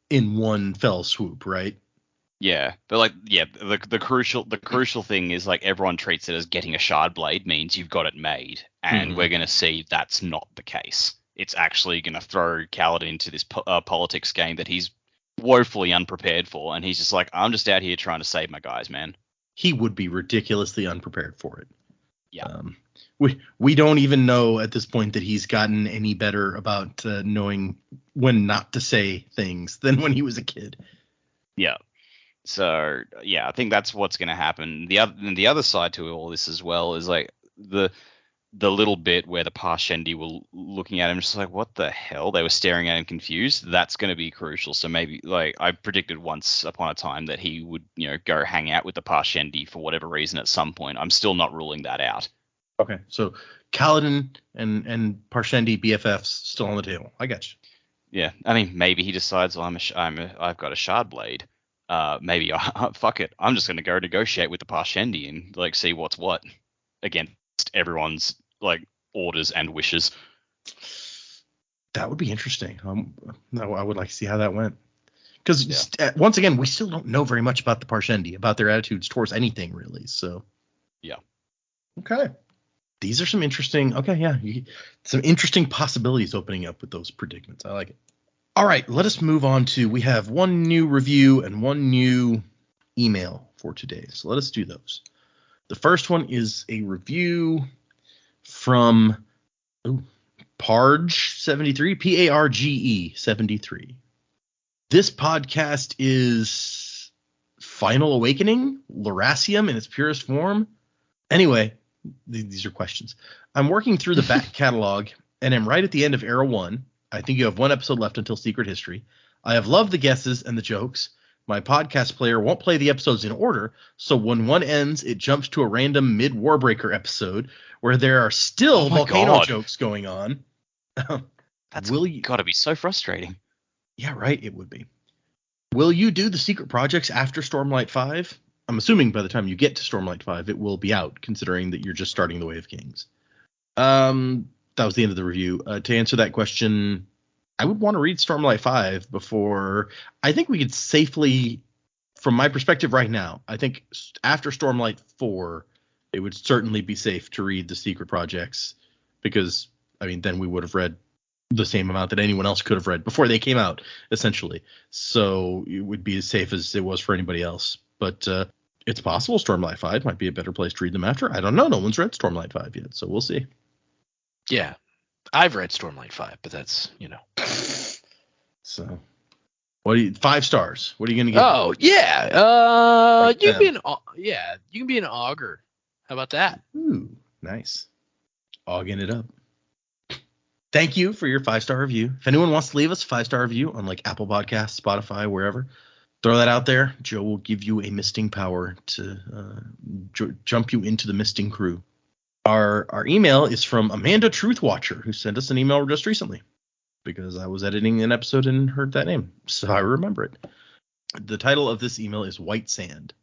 in one fell swoop, right? Yeah, but like, yeah, the crucial thing is like everyone treats it as getting a shard blade means you've got it made, and we're gonna see that's not the case. It's actually gonna throw Kaladin into this politics game that he's woefully unprepared for, and he's just like, I'm just out here trying to save my guys, man. He would be ridiculously unprepared for it. Yeah. We don't even know at this point that he's gotten any better about knowing when not to say things than when he was a kid. Yeah. So yeah, I think that's what's going to happen. The other side to all this as well is like the little bit where the Parshendi were looking at him just like, what the hell? They were staring at him confused. That's going to be crucial. So maybe, like, I predicted once upon a time that he would, go hang out with the Parshendi for whatever reason at some point. I'm still not ruling that out. Okay, so Kaladin and Parshendi BFFs still on the table. I got you. Yeah, I mean, maybe he decides, well, I've got a shard blade. Maybe fuck it. I'm just going to go negotiate with the Parshendi and like see what's what against everyone's like orders and wishes. That would be interesting. I would like to see how that went. Because once again, we still don't know very much about the Parshendi, about their attitudes towards anything really. So yeah. Okay. These are some interesting. Okay, yeah, some interesting possibilities opening up with those predicaments. I like it. All right, let us move on to. We have one new review and one new email for today. So let us do those. The first one is a review from Parge73, Parge 73. This podcast is Final Awakening, Lerasium in its purest form. Anyway, these are questions. I'm working through the back catalog and am right at the end of Era 1. I think you have one episode left until Secret History. I have loved the guesses and the jokes. My podcast player won't play the episodes in order, so when one ends, it jumps to a random mid-Warbreaker episode where there are still volcano jokes going on. That's got to be so frustrating. Yeah, right, it would be. Will you do the secret projects after Stormlight 5? I'm assuming by the time you get to Stormlight 5, it will be out, considering that you're just starting the Way of Kings. That was the end of the review. To answer that question, I would want to read Stormlight 5 before. I think we could safely, from my perspective right now, I think after Stormlight 4, it would certainly be safe to read the secret projects because, I mean, then we would have read the same amount that anyone else could have read before they came out, essentially. So it would be as safe as it was for anybody else. But it's possible Stormlight 5 might be a better place to read them after. I don't know. No one's read Stormlight 5 yet, so we'll see. Yeah, I've read Stormlight 5, but that's, So, 5 stars. What are you going to give? Oh, yeah. You can be an augur. How about that? Ooh, nice. Auging it up. Thank you for your 5-star review. If anyone wants to leave us a 5-star review on like Apple Podcasts, Spotify, wherever, throw that out there. Joe will give you a misting power to jump you into the misting crew. Our email is from Amanda Truthwatcher, who sent us an email just recently because I was editing an episode and heard that name, so I remember it. The title of this email is White Sand.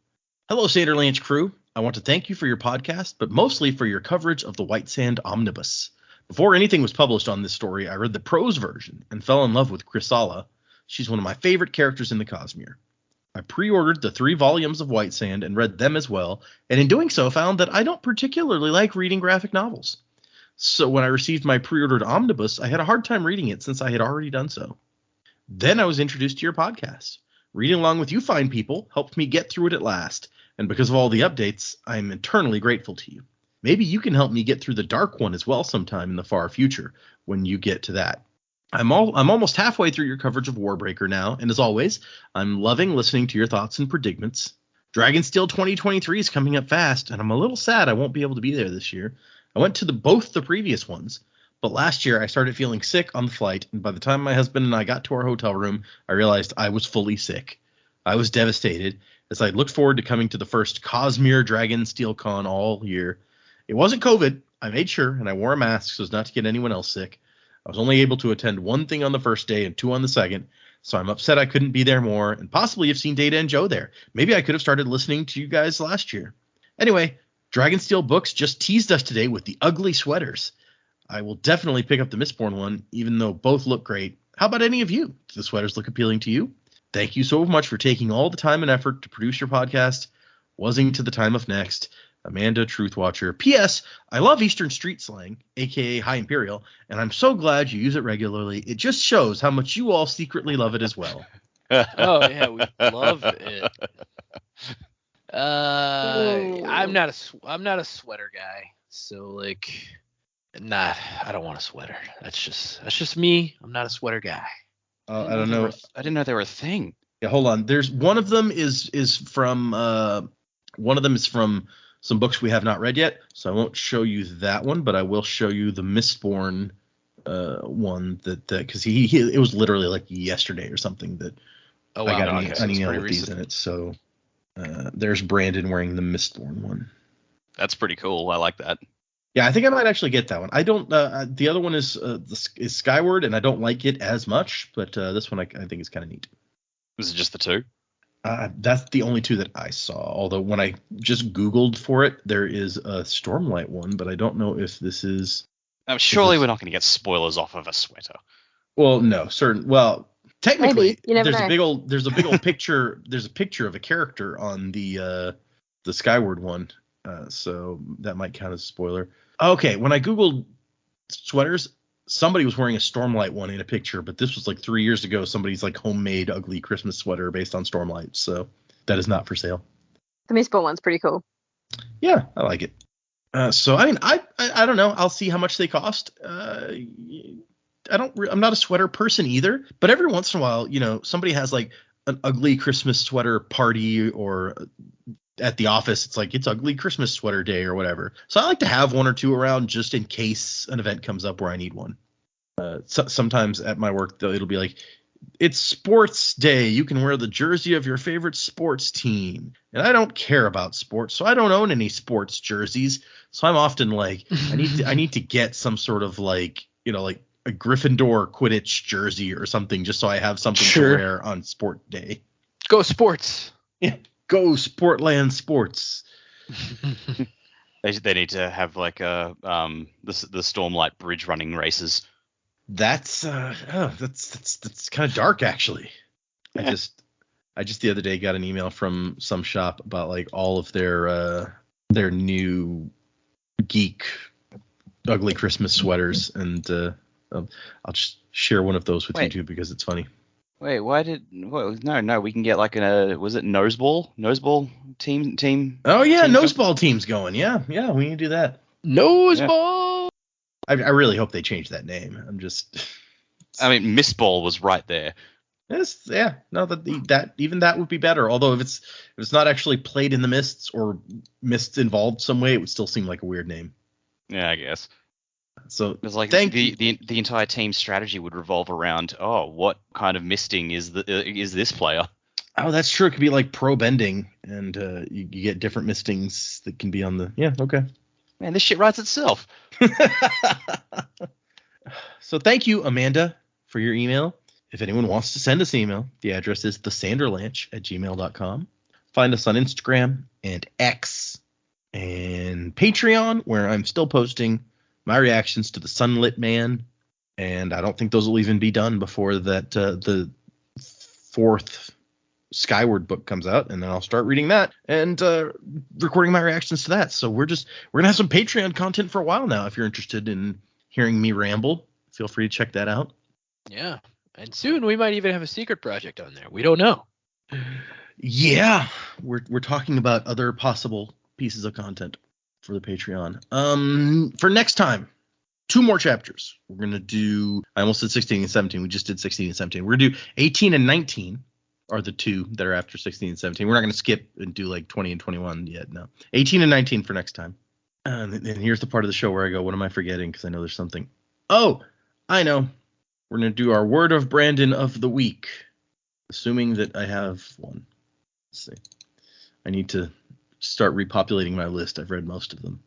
Hello, Sanderlanche crew. I want to thank you for your podcast, but mostly for your coverage of the White Sand Omnibus. Before anything was published on this story, I read the prose version and fell in love with Chrysala. She's one of my favorite characters in the Cosmere. I pre-ordered the 3 volumes of White Sand and read them as well, and in doing so found that I don't particularly like reading graphic novels. So when I received my pre-ordered omnibus, I had a hard time reading it since I had already done so. Then I was introduced to your podcast. Reading along with you fine people helped me get through it at last, and because of all the updates, I am eternally grateful to you. Maybe you can help me get through the Dark One as well sometime in the far future when you get to that. I'm almost halfway through your coverage of Warbreaker now, and as always, I'm loving listening to your thoughts and predicaments. Dragonsteel 2023 is coming up fast, and I'm a little sad I won't be able to be there this year. I went to both the previous ones, but last year I started feeling sick on the flight, and by the time my husband and I got to our hotel room, I realized I was fully sick. I was devastated as I looked forward to coming to the first Cosmere Dragonsteel Con all year. It wasn't COVID. I made sure, and I wore a mask so as not to get anyone else sick. I was only able to attend 1 thing on the first day and 2 on the second, so I'm upset I couldn't be there more, and possibly have seen Data and Joe there. Maybe I could have started listening to you guys last year. Anyway, Dragonsteel Books just teased us today with the ugly sweaters. I will definitely pick up the Mistborn one, even though both look great. How about any of you? Do the sweaters look appealing to you? Thank you so much for taking all the time and effort to produce your podcast. Wuzzing to the time of next. Amanda Truthwatcher. P.S. I love Eastern street slang, a.k.a. High Imperial, and I'm so glad you use it regularly. It just shows how much you all secretly love it as well. Oh yeah, we love it. I'm not a sweater guy, so like, I don't want a sweater. That's just me. I'm not a sweater guy. I don't know. I didn't know they were a thing. Yeah, hold on. There's one of them is from some books we have not read yet, so I won't show you that one, but I will show you the Mistborn one that because it was literally like yesterday or something that I got an email with these in it. So there's Brandon wearing the Mistborn one. That's pretty cool. I like that. Yeah, I think I might actually get that one. I don't. The other one is Skyward, and I don't like it as much, but this one I think is kind of neat. Was it just the two? That's the only two that I saw. Although when I just Googled for it, there is a Stormlight one, but I don't know if this is. Surely we're not going to get spoilers off of a sweater. Well, no, certain. Well, technically, there's a big old picture. There's a picture of a character on the Skyward one, so that might count as a spoiler. Okay, when I Googled sweaters, somebody was wearing a Stormlight one in a picture, but this was like 3 years ago. Somebody's like homemade ugly Christmas sweater based on Stormlight, so that is not for sale. The Mistborn one's pretty cool. Yeah, I like it. So I mean, I don't know. I'll see how much they cost. I'm not a sweater person either, but every once in a while, somebody has like an ugly Christmas sweater party, or at the office, it's like it's ugly Christmas sweater day or whatever. So I like to have one or two around just in case an event comes up where I need one. Sometimes at my work, though, it'll be like, it's sports day. You can wear the jersey of your favorite sports team. And I don't care about sports, so I don't own any sports jerseys. So I'm often like, I need to get some sort of like a Gryffindor Quidditch jersey or something, just so I have something to wear on sport day. Go sports. Yeah. Go Sportland Sports. They need to have like the Stormlight Bridge running races. That's kind of dark, actually. Yeah. I just the other day got an email from some shop about like all of their new geek ugly Christmas sweaters, and I'll just share one of those with you too because it's funny. Wait, no, we can get like was it Noseball team? Oh yeah, Noseball team's going. Yeah, we can do that. Noseball. I really hope they change that name. I mean, Mistball was right there. Yeah, no, that would be better. Although if it's not actually played in the mists or mists involved some way, it would still seem like a weird name. Yeah, I guess. So it's like the entire team's strategy would revolve around, what kind of misting is this player? Oh, that's true. It could be like pro bending, and you get different mistings that can be on the. Yeah, okay. Man, this shit writes itself. So thank you, Amanda, for your email. If anyone wants to send us an email, the address is thesanderlanche@gmail.com. Find us on Instagram and X and Patreon, where I'm still posting my reactions to the Sunlit Man, and I don't think those will even be done before that the fourth Skyward book comes out, and then I'll start reading that and recording my reactions to that. So we're gonna have some Patreon content for a while now. If you're interested in hearing me ramble, feel free to check that out. Yeah, and soon we might even have a secret project on there. We don't know. Yeah, we're talking about other possible pieces of content for the Patreon. For next time, 2 more chapters. We're going to do, I almost said 16 and 17. We just did 16 and 17. We're going to do 18 and 19 are the 2 that are after 16 and 17. We're not going to skip and do like 20 and 21 yet. No, 18 and 19 for next time. And here's the part of the show where I go, what am I forgetting? Because I know there's something. Oh, I know. We're going to do our word of Brandon of the week, assuming that I have one. Let's see. I need to start repopulating my list. I've read most of them.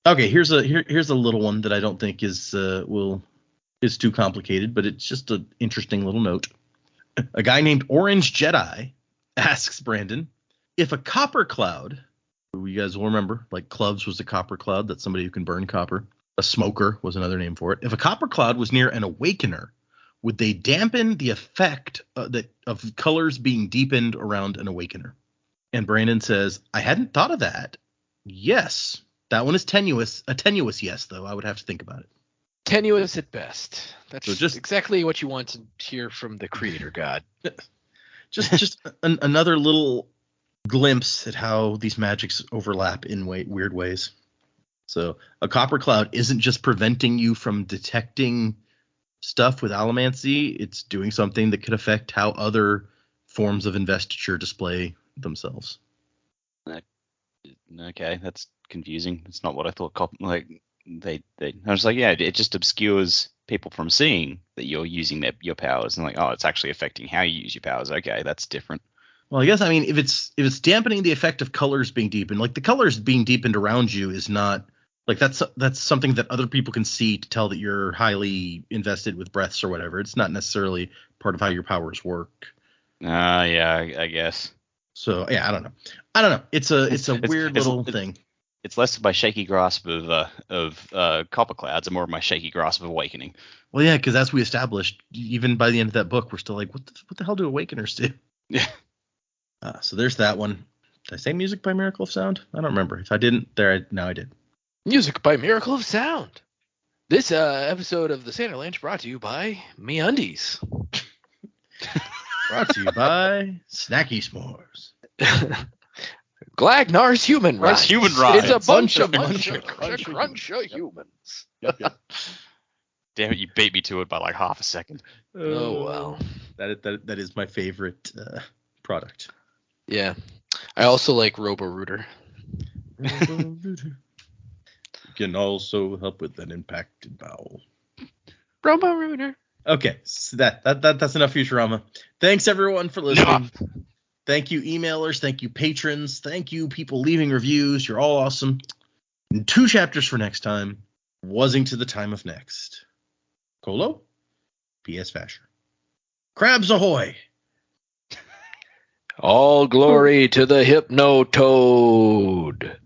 Okay, here's a little one that I don't think is too complicated, but it's just an interesting little note. A guy named Orange Jedi asks Brandon, if a copper cloud who you guys will remember, like Clubs was a copper cloud. That's somebody who can burn copper. A smoker was another name for it. If a copper cloud was near an awakener, would they dampen the effect of colors being deepened around an awakener? And Brandon says, I hadn't thought of that. Yes. That one is tenuous. A tenuous yes, though. I would have to think about it. Tenuous at best. That's So just exactly what you want to hear from the creator god. just another little glimpse at how these magics overlap in weird ways. So a copper cloud isn't just preventing you from detecting stuff with allomancy. It's doing something that could affect how other forms of investiture display themselves. Okay, that's confusing. It's not what I thought. I was like, yeah, it just obscures people from seeing that you're using your powers, and like, oh, it's actually affecting how you use your powers. Okay, that's different. Well, I guess, I mean, if it's dampening the effect of colors being deepened, like the colors being deepened around you is not like that's something that other people can see to tell that you're highly invested with breaths or whatever. It's not necessarily part of how your powers work. Yeah, I guess. So yeah, I don't know. It's a weird little thing. It's less of my shaky grasp of copper clouds and more of my shaky grasp of awakening. Well, yeah, because as we established, even by the end of that book, we're still like, what the hell do awakeners do? Yeah. So there's that one. Did I say music by Miracle of Sound? I don't remember. If I didn't, now I did. Music by Miracle of Sound. This episode of the Sanderlanche brought to you by MeUndies. Brought to you by Snacky S'mores. Glagnar's Human Rides. Human Rides. It's a bunch of Bunch crunch of humans. Yep. Damn it, you beat me to it by like half a second. Oh, well. That is my favorite product. Yeah. I also like Robo-Rooter. You can also help with an impacted bowel. Robo-Rooter. Okay, so that's enough Futurama. Thanks everyone for listening. No. Thank you emailers, thank you patrons, thank you people leaving reviews. You're all awesome. And 2 chapters for next time. Wasing to the time of next. Colo? P.S. Fasher. Crabs ahoy! All glory to the Hypno-Toad.